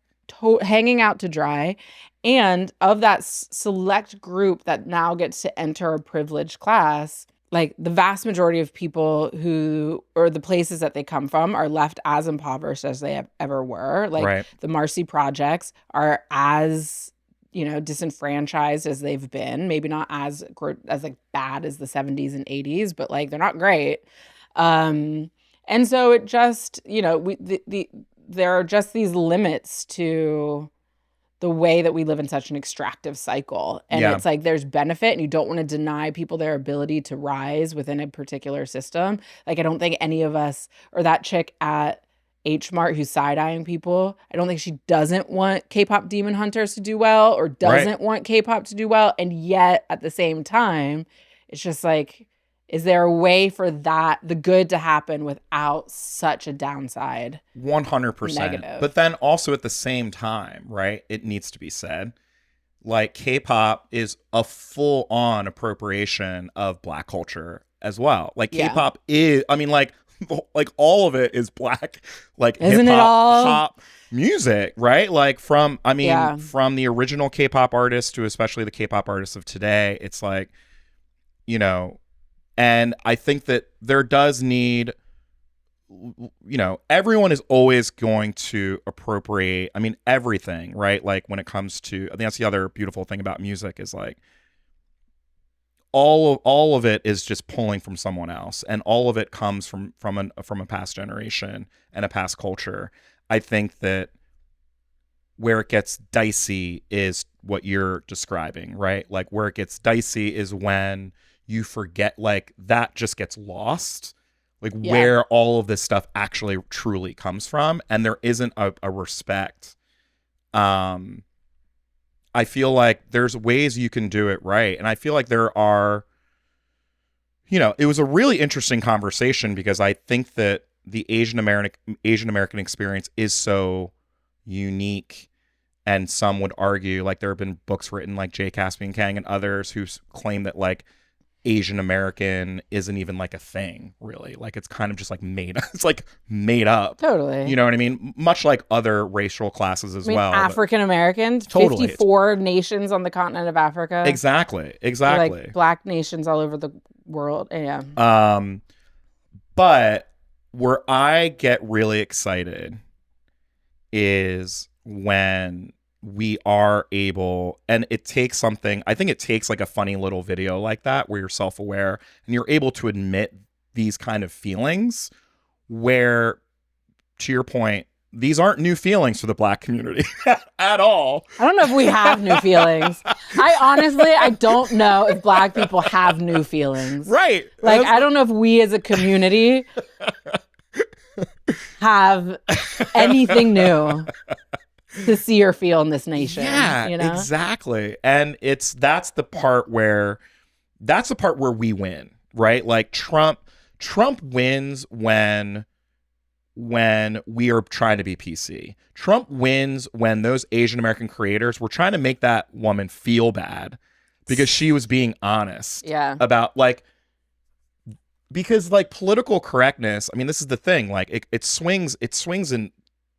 hanging out to dry. And of that select group that now gets to enter a privileged class, like the vast majority of people who, or the places that they come from, are left as impoverished as they ever were. Like the Marcy Projects are as, you know, disenfranchised as they've been. Maybe not as like bad as the 70s and 80s, but like they're not great. And so it just, you know, there are just these limits to the way that we live in such an extractive cycle. And it's like there's benefit, and you don't want to deny people their ability to rise within a particular system. Like, I don't think any of us, or that chick at H Mart who's side-eyeing people, I don't think she doesn't want K-pop Demon Hunters to do well, or doesn't want K-pop to do well. And yet at the same time, it's just like, is there a way for the good to happen without such a downside? 100%. Negative. But then also at the same time, right, it needs to be said, like, K-pop is a full-on appropriation of Black culture as well. Like, K-pop is, I mean, like all of it is Black, like, isn't hip-hop, it all? pop music, right? Like, from the original K-pop artists to especially the K-pop artists of today, it's like, you know. And I think that there does need, you know, everyone is always going to appropriate, I mean, everything, right? Like, when it comes to, I think that's the other beautiful thing about music, is like all of it is just pulling from someone else, and all of it comes from a past generation and a past culture. I think that where it gets dicey is what you're describing, right? Like, where it gets dicey is when you forget, like, that just gets lost, like where all of this stuff actually truly comes from, and there isn't a respect. I feel like there's ways you can do it right, and I feel like there are, you know, it was a really interesting conversation because I think that the Asian American experience is so unique. And some would argue, like, there have been books written, like J. Caspian Kang and others, who claim that, like, Asian American isn't even like a thing, really. Like, it's kind of just like made up. It's like made up. Totally. You know what I mean? Much like other racial classes as well. African Americans, totally. 54 nations on the continent of Africa. Exactly. Like Black nations all over the world. Yeah. But where I get really excited is when we are able, and it takes something, I think it takes like a funny little video like that where you're self-aware and you're able to admit these kind of feelings where, to your point, these aren't new feelings for the Black community at all. I don't know if we have new feelings. I don't know if Black people have new feelings. Right. Like, I don't know if we as a community have anything new to see or feel in this nation. Yeah, you know? Exactly. And that's the part where we win, right? Like Trump wins when we are trying to be PC. Trump wins when those Asian American creators were trying to make that woman feel bad because she was being honest about like, because like political correctness, I mean, this is the thing, like it swings in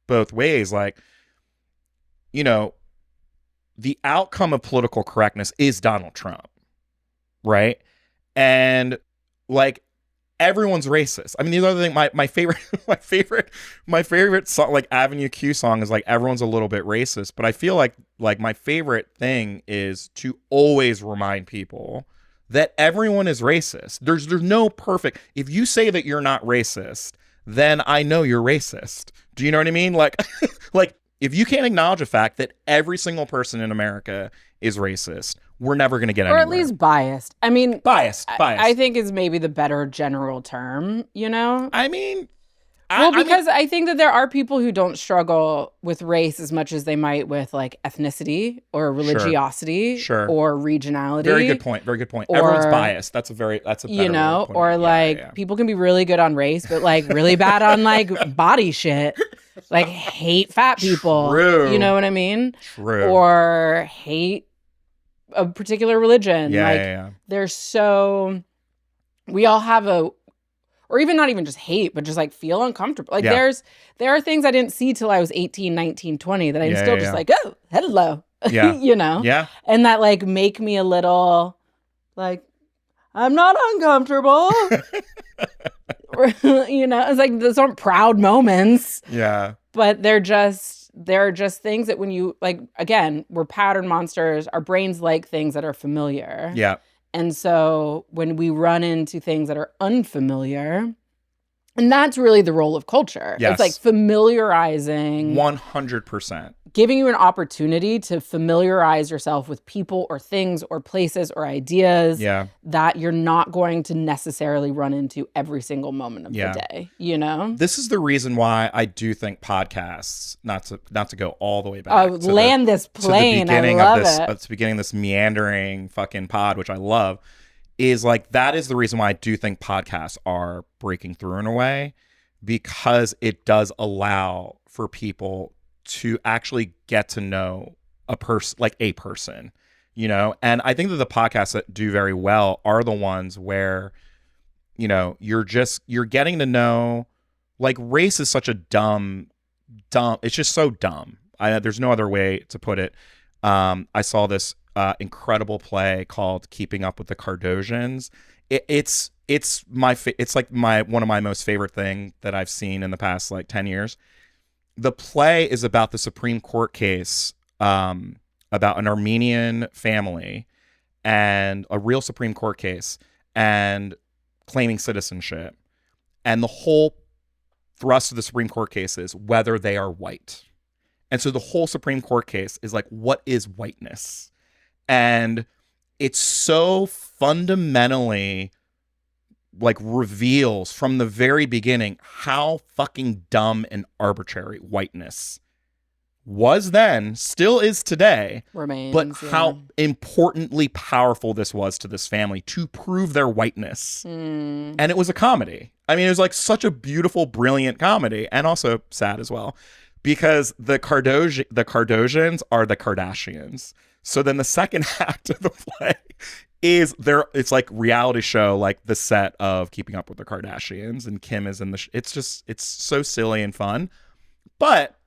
both ways. Like, you know, the outcome of political correctness is Donald Trump, right? And like everyone's racist. I mean, the other thing, my favorite song, like Avenue Q song, is like everyone's a little bit racist. But I feel like my favorite thing is to always remind people that everyone is racist. There's no perfect. If you say that you're not racist, then I know you're racist. Do you know what I mean? Like, like if you can't acknowledge the fact that every single person in America is racist, we're never going to get anywhere. Or at least biased. I mean, biased. I think is maybe the better general term, you know? I mean, because I think that there are people who don't struggle with race as much as they might with like ethnicity or religiosity or regionality. Very good point. Or, everyone's biased. That's a better you know, or like people can be really good on race, but like really bad on like body shit. Like hate fat people. True. You know what I mean? True. Or hate a particular religion. There's so, we all have or even not even just hate, but just like feel uncomfortable. Like there are things I didn't see till I was 18, 19, 20 that I'm still just like, oh, hello. Yeah. You know? Yeah. And that like make me a little like, I'm not uncomfortable. You know, it's like those aren't proud moments. Yeah. But they're just things that when you like, again, we're pattern monsters. Our brains like things that are familiar. Yeah. And so when we run into things that are unfamiliar, and that's really the role of culture. Yes. It's like familiarizing. 100%. Giving you an opportunity to familiarize yourself with people or things or places or ideas that you're not going to necessarily run into every single moment of the day, you know? This is the reason why I do think podcasts, not to go all the way back. Land this plane. I love it. At the beginning of this meandering fucking pod, which I love, is like, that is the reason why I do think podcasts are breaking through in a way, because it does allow for people to actually get to know a person, you know? And I think that the podcasts that do very well are the ones where, you know, you're getting to know, like, race is such a dumb, it's just so dumb. There's no other way to put it. I saw this incredible play called Keeping Up with the Kardashians. It's like one of my most favorite thing that I've seen in the past like 10 years. The play is about the Supreme Court case about an Armenian family and a real Supreme Court case and claiming citizenship. And the whole thrust of the Supreme Court case is whether they are white. And so the whole Supreme Court case is like, what is whiteness? And it's so fundamentally like reveals from the very beginning how fucking dumb and arbitrary whiteness was then, still is today, remains, but how importantly powerful this was to this family to prove their whiteness. And it was a comedy. I mean, it was like such a beautiful, brilliant comedy, and also sad as well, because the Kardashians are the Kardashians. So then the second act of the play is it's like reality show, like the set of Keeping Up with the Kardashians, and Kim is in the it's so silly and fun. But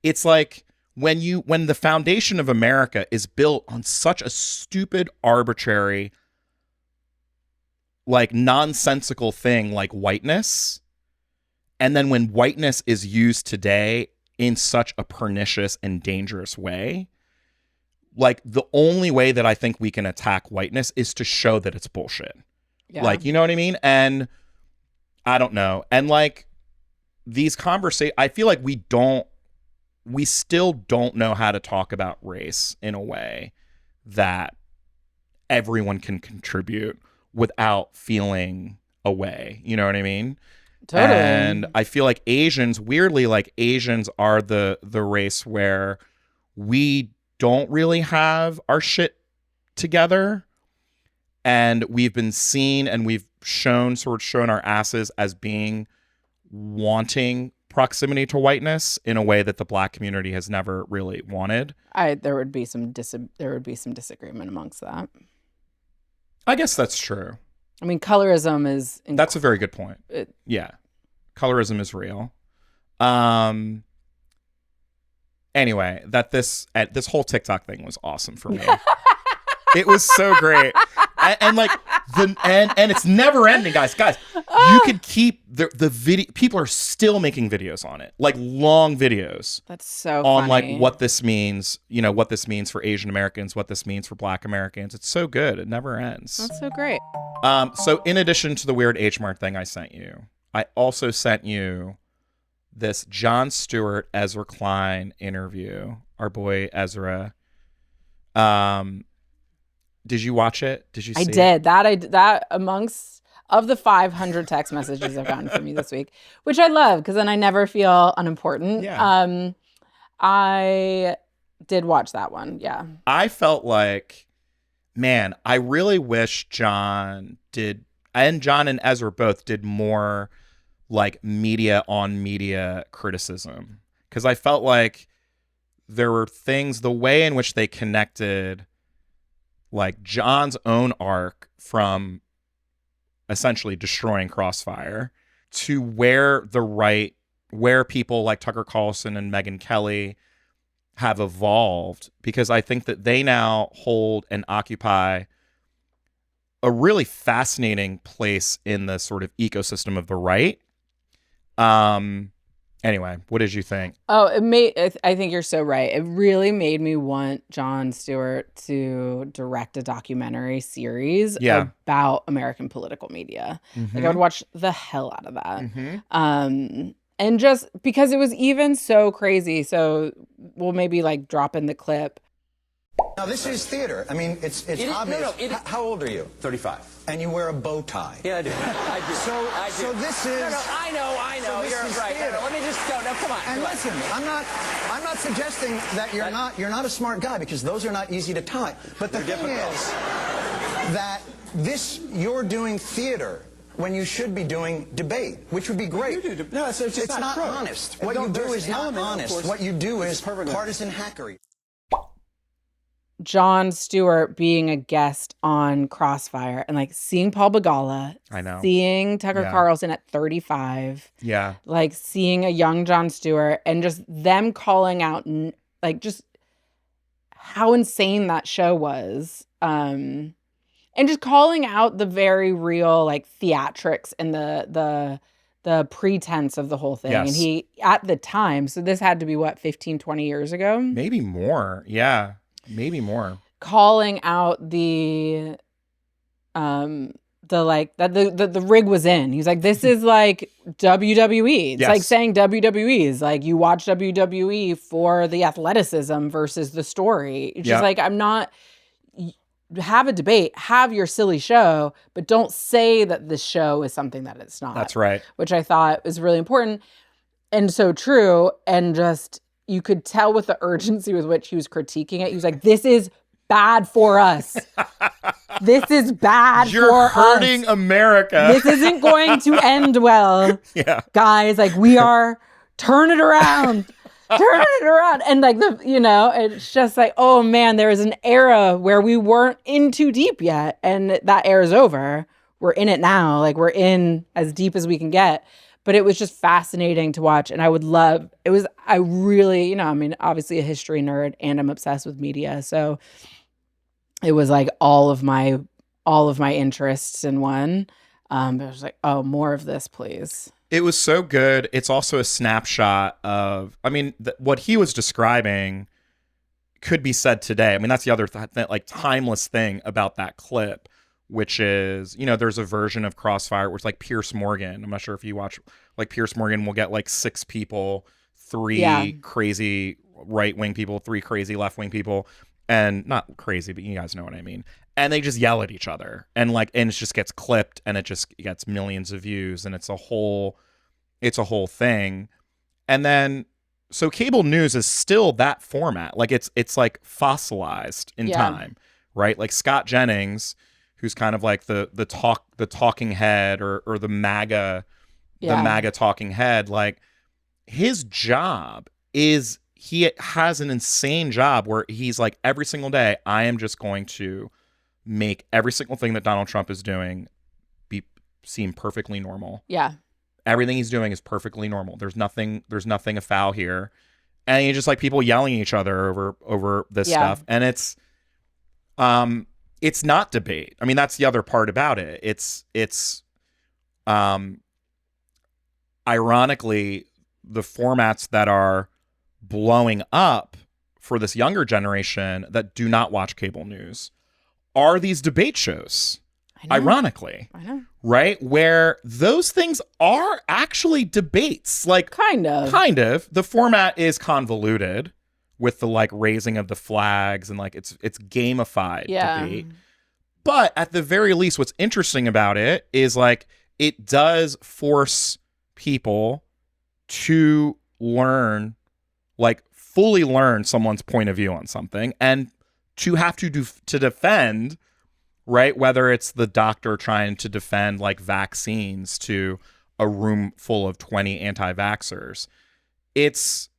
it's like when the foundation of America is built on such a stupid, arbitrary, like nonsensical thing like whiteness, And then when whiteness is used today in such a pernicious and dangerous way, like the only way that I think we can attack whiteness is to show that it's bullshit. Yeah. Like, you know what I mean? And I don't know. And like these conversations, I feel like we still don't know how to talk about race in a way that everyone can contribute without feeling away. You know what I mean? Totally. And I feel like Asians, weirdly, like Asians are the race where we don't really have our shit together. And we've been seen and we've shown our asses as being wanting proximity to whiteness in a way that the Black community has never really wanted. There would be some disagreement amongst that. I guess that's true. I mean, colorism is... That's a very good point. Yeah. Colorism is real. Anyway, this whole TikTok thing was awesome for me. It was so great. And like and it's never ending, guys. You could keep the video. People are still making videos on it, like long videos. That's so on funny. like what this means, what this means for Asian Americans, what this means for Black Americans. It's so good. It never ends. That's so great. So in addition to the weird H Mart thing I sent you, I also sent you this Jon Stewart, Ezra Klein interview. Our boy Ezra. Did you watch it? Did you see I did. That amongst of the 500 text messages I've gotten from you this week, which I love because then I never feel unimportant. Yeah. I did watch that one. Yeah. I felt like, man, I really wish Jon and Ezra both did more like media on media criticism. Because I felt like there were things, the way in which they connected like Jon's own arc from essentially destroying Crossfire to where people like Tucker Carlson and Megyn Kelly have evolved, because I think that they now hold and occupy a really fascinating place in the sort of ecosystem of the right. Anyway, what did you think? Oh, I think you're so right. It really made me want Jon Stewart to direct a documentary series about American political media. Mm-hmm. Like I would watch the hell out of that. Mm-hmm. And just because it was even so crazy. So we'll maybe like drop in the clip. Now, this is theater. I mean, it's obvious. How old are you? 35. And you wear a bow tie. Yeah, I do. I do. So this is... No, I know. So You're right. No, let me just go. No, come on. And listen, I'm not suggesting that you're not a smart guy, because those are not easy to tie. But the thing is that you're doing theater when you should be doing debate, which would be great. No, it's not honest. What you do is not honest. What you do is partisan hackery. Jon Stewart being a guest on Crossfire and like seeing Paul Begala, I know, seeing Tucker Carlson at 35, like seeing a young Jon Stewart, and just them calling out like just how insane that show was, and just calling out the very real like theatrics and the pretense of the whole thing. Yes. And he at the time, so this had to be what, 15, 20 years ago, maybe more. Yeah. Maybe more. Calling out the like that the rig was in. He's like, this is like WWE. It's like saying WWE is like, you watch WWE for the athleticism versus the story. It's just like, have a debate, have your silly show, but don't say that this show is something that it's not. That's right. Which I thought was really important and so true. And just, you could tell with the urgency with which he was critiquing it. He was like, this is bad for us. This is bad You're for us. You're hurting America. This isn't going to end well. Yeah. Guys, like, we are, turn it around. Turn it around. And like, it's just like, oh man, there was an era where we weren't in too deep yet. And that era's over. We're in it now. Like, we're in as deep as we can get. But it was just fascinating to watch. And I really, obviously a history nerd, and I'm obsessed with media. So it was like all of my interests in one. But I was like, oh, more of this, please. It was so good. It's also a snapshot of, I mean, what he was describing could be said today. I mean, that's the other like timeless thing about that clip, which is, you know, there's a version of Crossfire where it's like Pierce Morgan. I'm not sure if you watch, like Pierce Morgan will get like 6 people, 3 crazy right-wing people, 3 crazy left-wing people, and not crazy, but you guys know what I mean. And they just yell at each other, and it just gets clipped, and it just gets millions of views, and it's a whole thing. And then, so cable news is still that format. Like it's like fossilized in time, right? Like Scott Jennings, who's kind of like the talking head or the MAGA talking head. Like his job is, he has an insane job where he's like, every single day, I am just going to make every single thing that Donald Trump is doing seem perfectly normal. Yeah. Everything he's doing is perfectly normal. There's nothing afoul here. And you just like people yelling at each other over this stuff. And it's not debate. I mean, that's the other part about it. It's ironically, the formats that are blowing up for this younger generation that do not watch cable news are these debate shows. Ironically, I know. Right? Where those things are actually debates. Like kind of. The format is convoluted with the like raising of the flags and like it's gamified debate. But at the very least, what's interesting about it is like it does force people to learn, like fully learn someone's point of view on something, and to have to defend, right? Whether it's the doctor trying to defend like vaccines to a room full of 20 anti-vaxxers. It's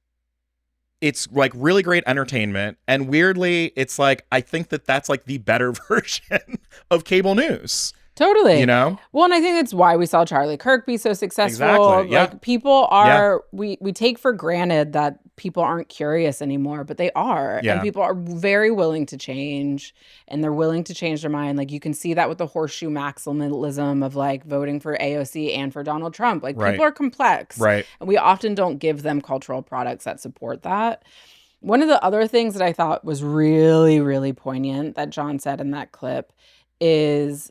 like really great entertainment. And weirdly, it's like, I think that's like the better version of cable news. Totally. You know? Well, and I think that's why we saw Charlie Kirk be so successful. Exactly. Yeah. Like people are, we take for granted that people aren't curious anymore, but they are. Yeah. And people are very willing to change, and they're willing to change their mind. Like you can see that with the horseshoe maximalism of like voting for AOC and for Donald Trump. Like people are complex. Right. And we often don't give them cultural products that support that. One of the other things that I thought was really, really poignant that John said in that clip is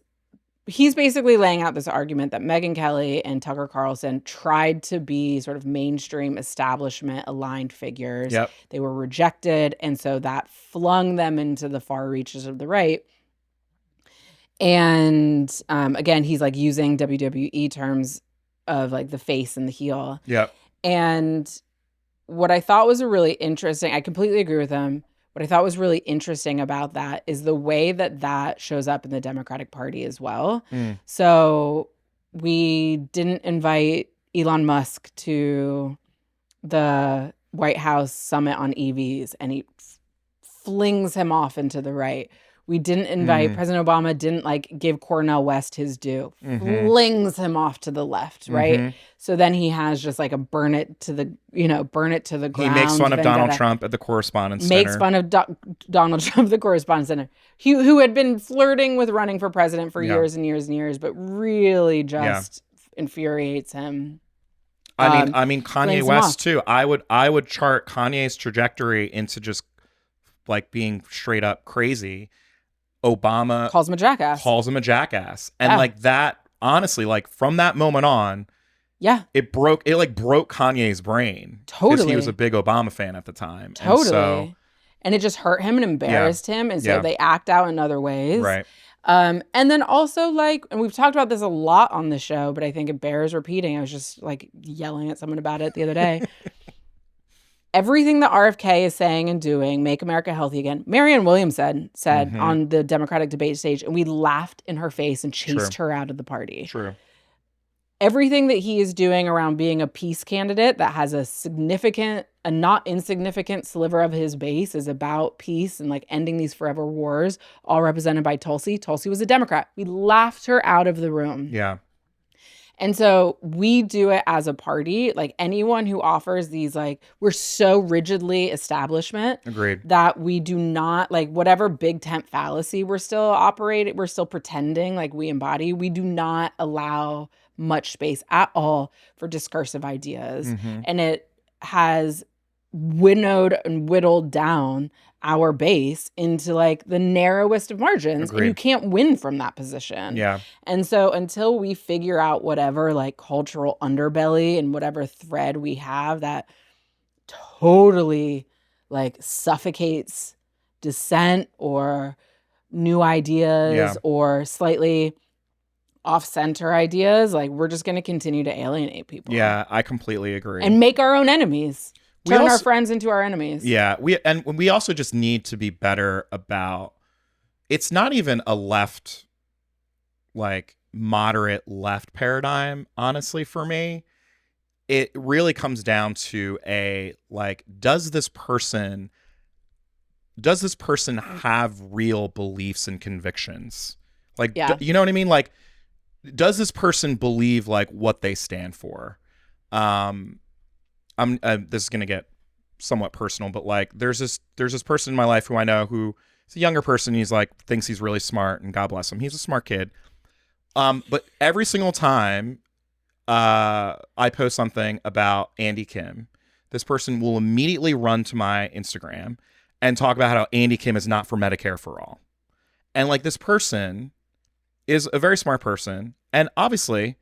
he's basically laying out this argument that Megyn Kelly and Tucker Carlson tried to be sort of mainstream establishment aligned figures. Yep. They were rejected. And so that flung them into the far reaches of the right. And again, he's like using WWE terms of like the face and the heel. Yep. And what I thought was a really interesting, I completely agree with him. What I thought was really interesting about that is the way that shows up in the Democratic Party as well. So we didn't invite Elon Musk to the White House summit on EVs, and he flings him off into the right. We didn't invite, President Obama didn't like give Cornel West his due, flings him off to the left, right? So then he has just like a burn it to the ground. He makes fun of Donald Trump at the Correspondence Center. Makes fun of Donald Trump at the Correspondence Center, who had been flirting with running for president for years and years and years, but really just infuriates him. I mean Kanye West too. I would chart Kanye's trajectory into just like being straight up crazy. Obama calls him a jackass. And like that, honestly, like from that moment on, it broke Kanye's brain. Totally. Because he was a big Obama fan at the time. Totally. And it just hurt him and embarrassed him. And so they act out in other ways. Right. And then also like, and we've talked about this a lot on the show, but I think it bears repeating. I was just like yelling at someone about it the other day. Everything that RFK is saying and doing, make America healthy again, Marianne Williamson said on the Democratic debate stage, and we laughed in her face and chased her out of the party. True. Everything that he is doing around being a peace candidate that has a not insignificant sliver of his base is about peace and like ending these forever wars, all represented by Tulsi. Tulsi was a Democrat. We laughed her out of the room. Yeah. And so we do it as a party. Like anyone who offers these, like, we're so rigidly establishment Agreed. that we do not, like, whatever big tent fallacy we're still pretending like we embody, we do not allow much space at all for discursive ideas. And it has winnowed and whittled down our base into like the narrowest of margins. Agreed. And you can't win from that position. Yeah. And so until we figure out whatever like cultural underbelly and whatever thread we have that totally like suffocates dissent or new ideas Yeah. or slightly off-center ideas, like we're just going to continue to alienate people. Yeah, I completely agree. And make our own enemies. We Turn our also- friends into our enemies. Yeah, we also just need to be better about. It's not even a left, like moderate left paradigm. Honestly, for me, it really comes down to a like, does this person have real beliefs and convictions? Like, Yeah. you know what I mean? Like, does this person believe like what they stand for? This is gonna get somewhat personal, but like there's this person in my life who I know who is a younger person. He's like thinks he's really smart, and God bless him, he's a smart kid. But every single time I post something about Andy Kim, this person will immediately run to my Instagram and talk about how Andy Kim is not for Medicare for all. And like this person is a very smart person, and obviously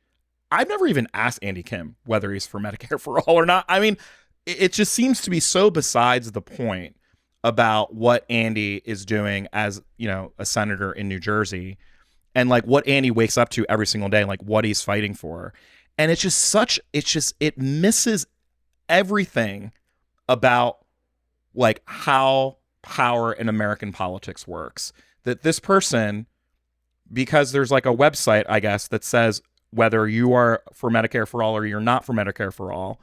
I've never even asked Andy Kim whether he's for Medicare for all or not. I mean, it just seems to be so besides the point about what Andy is doing as, you know, a senator in New Jersey, and like what Andy wakes up to every single day, and like what he's fighting for. And it misses everything about like how power in American politics works. That this person, because there's like a website, I guess, that says whether you are for Medicare for all or you're not for Medicare for all,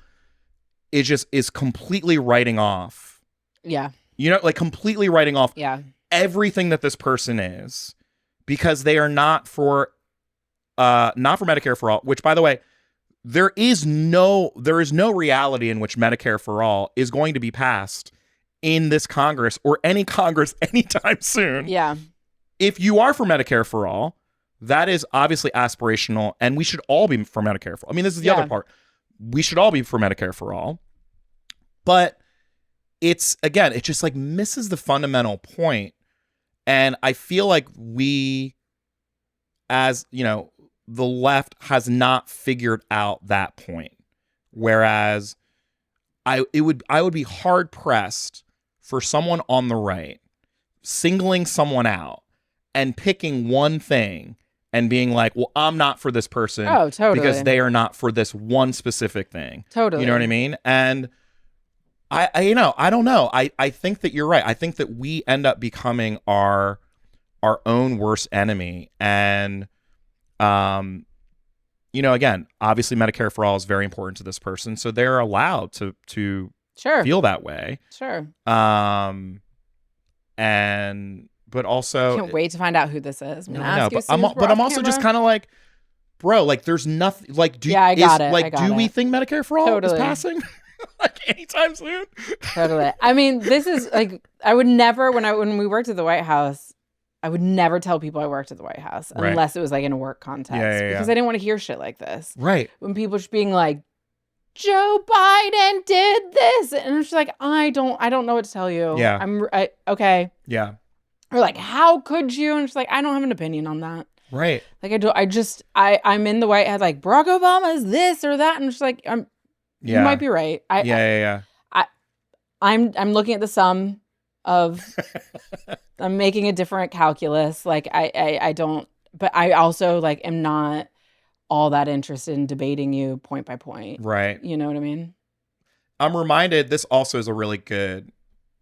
it just is completely writing off. Yeah. You know, like completely writing off Yeah. everything that this person is, because they are not for Medicare for all, which, by the way, there is no reality in which Medicare for all is going to be passed in this Congress or any Congress anytime soon. Yeah. If you are for Medicare for all, that is obviously aspirational, and we should all be for Medicare for all. I mean, this is the other part. We should all be for Medicare for all. But it just like misses the fundamental point. And I feel like we, as, you know, the left has not figured out that point. Whereas I would be hard pressed for someone on the right singling someone out and picking one thing and being like, well, I'm not for this person because they are not for this one specific thing. Totally. You know what I mean? And I don't know. I think that you're right. I think that we end up becoming our own worst enemy. And, you know, again, obviously Medicare for all is very important to this person. So they're allowed to Sure. feel that way. Sure. But also, Can't wait to find out who this is. I'm also just kind of like, bro, like there's nothing like, do we think Medicare for all is passing like anytime soon? Totally. I mean, this is like, I would never, when we worked at the White House, I would never tell people I worked at the White House unless it was like in a work context, because I didn't want to hear shit like this. Right. When people just being like, Joe Biden did this, and I'm just like, I don't know what to tell you. Yeah. Okay. Yeah. Or like, how could you? And just like, I don't have an opinion on that. Right. Like I'm in the White House, like Barack Obama is this or that, and just like, you might be right. I'm looking at the sum of, I'm making a different calculus. Like I don't, but I also like am not all that interested in debating you point by point. Right. You know what I mean? I'm reminded, this also is a really good,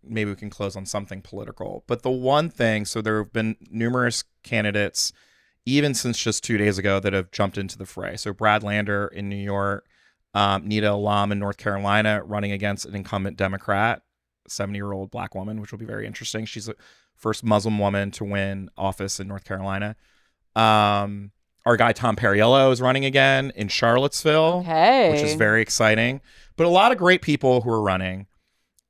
maybe we can close on something political, but the one thing, so there have been numerous candidates, even since just 2 days ago, that have jumped into the fray. So Brad Lander in New York, Nita Alam in North Carolina, running against an incumbent Democrat, 70-year-old black woman, which will be very interesting. She's the first Muslim woman to win office in North Carolina. Our guy Tom Perriello is running again in Charlottesville, Hey. which is very exciting. But a lot of great people who are running.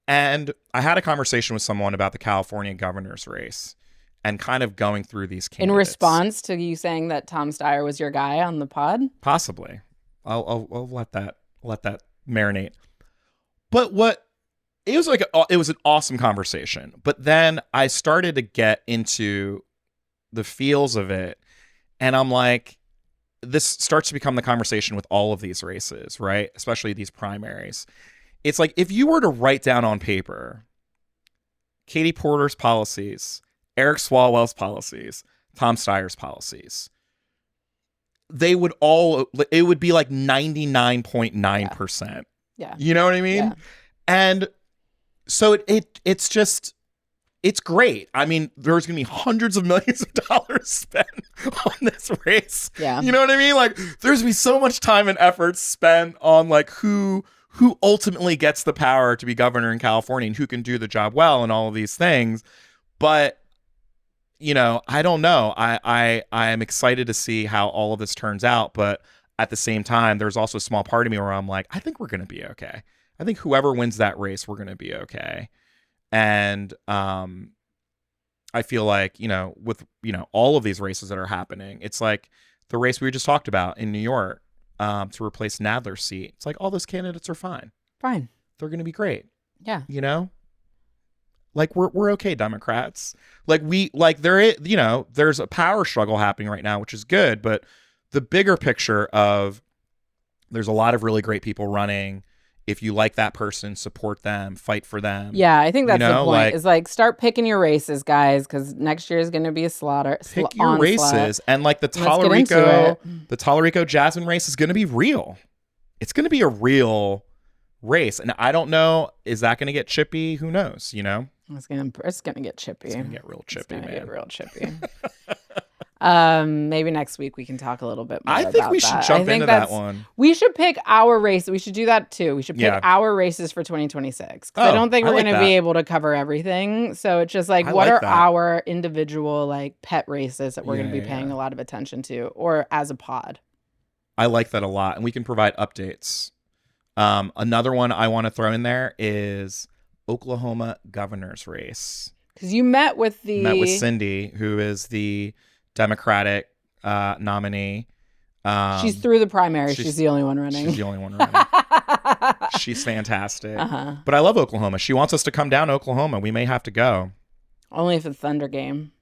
And I had a conversation with someone about the California governor's race and kind of going through these candidates. In response to you saying that Tom Steyer was your guy on the pod? Possibly. I'll let that marinate. But it was an awesome conversation. But then I started to get into the feels of it. And I'm like, this starts to become the conversation with all of these races, right? Especially these primaries. It's like, if you were to write down on paper Katie Porter's policies, Eric Swalwell's policies, Tom Steyer's policies, it would be like 99.9%. Yeah. You know what I mean? Yeah. And so it's great. I mean, there's going to be hundreds of millions of dollars spent on this race. Yeah. You know what I mean? Like, there's going to be so much time and effort spent on like who ultimately gets the power to be governor in California and who can do the job well and all of these things. But, you know, I don't know. I am excited to see how all of this turns out. But at the same time, there's also a small part of me where I'm like, I think we're going to be okay. I think whoever wins that race, we're going to be okay. And I feel like, you know, with, you know, all of these races that are happening, it's like the race we just talked about in New York to replace Nadler's seat. It's like all those candidates are fine. Fine. They're going to be great. Yeah. You know, like we're okay, Democrats. Like there is, you know, there's a power struggle happening right now, which is good. But the bigger picture of there's a lot of really great people running. If you like that person, support them, fight for them. Yeah, I think that's the point. Like, is like, start picking your races, guys, because next year is going to be a slaughter. Pick your races, and like the Tallarico Jasmine race is going to be real. It's going to be a real race, and I don't know, is that going to get chippy? Who knows? You know, it's gonna get chippy. It's going to get real chippy, man. Get real chippy. Maybe next week we can talk a little bit more. I think we should jump into that one. We should pick our race. We should do that too. We should pick our races for 2026. I don't think we're going to be able to cover everything. So it's just like, what are our individual like pet races that we're going to be paying a lot of attention to, or as a pod? I like that a lot, and we can provide updates. Another one I want to throw in there is Oklahoma governor's race. Because you met with Cindy, who is the Democratic nominee. She's through the primary. She's the only one running. She's fantastic. But I love Oklahoma. She wants us to come down to Oklahoma. We may have to go. Only if it's a Thunder game.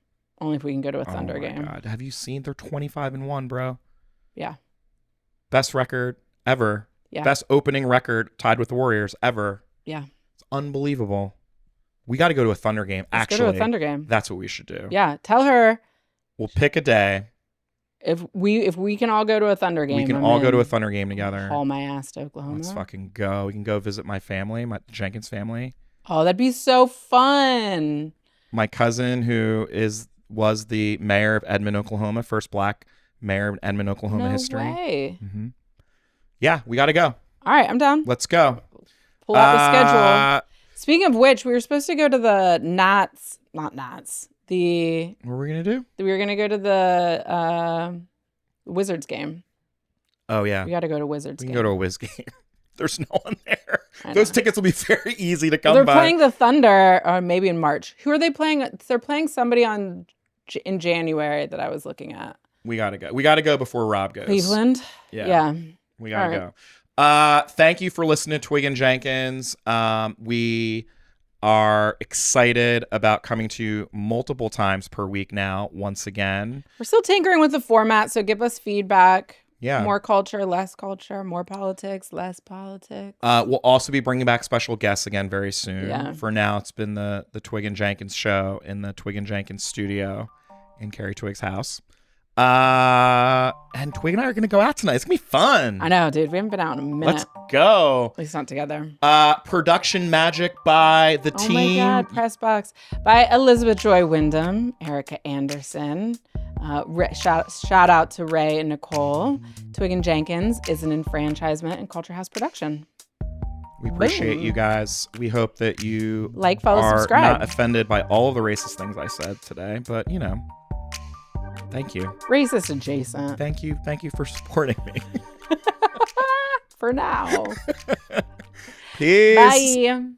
Only if we can go to a Thunder game. God. Have you seen? They're 25-1, bro. Yeah. Best record ever. Yeah. Best opening record tied with the Warriors ever. Yeah. It's unbelievable. We got to go to a Thunder game. Let's go to a Thunder game. That's what we should do. Yeah. Tell her. We'll pick a day. If we can all go to a Thunder game, we can all go to a Thunder game together. Haul my ass to Oklahoma. Let's fucking go. We can go visit my family, my Jenkins family. Oh, that'd be so fun. My cousin, who was the mayor of Edmond, Oklahoma, first black mayor of Edmond, Oklahoma history. Way. Mm-hmm. Yeah, we got to go. All right, I'm down. Let's go. Pull out the schedule. Speaking of which, we were supposed to go to the not Knots. What were we going to do? We were going to go to the Wizards game. Oh, yeah. We got to go to Wizards game. We can go to a Wiz game. There's no one there. Those tickets will be very easy to come by. They're playing the Thunder, or maybe in March. Who are they playing? They're playing somebody in January that I was looking at. We got to go. We got to go before Rob goes. Cleveland? Yeah. We got to go. Thank you for listening to Twigg and Jenkins. We are excited about coming to you multiple times per week now, once again. We're still tinkering with the format, so give us feedback. Yeah. More culture, less culture, more politics, less politics. We'll also be bringing back special guests again very soon. Yeah. For now, it's been the Twigg and Jenkins show in the Twigg and Jenkins studio in Carrie Twigg's house. And Twigg and I are going to go out tonight. It's going to be fun. I know, dude. We haven't been out in a minute. Let's go. At least not together. Production magic by the team. Oh my God. Press box by Elizabeth Joy Wyndham, Erica Anderson. Shout out to Ray and Nicole. Twigg and Jenkins is an Enfranchisement and Culture House production. We appreciate you guys. We hope that you like, follow, are subscribe. not offended by all of the racist things I said today, but you know. Thank you. Racist adjacent. Thank you. Thank you for supporting me. For now. Peace. Bye.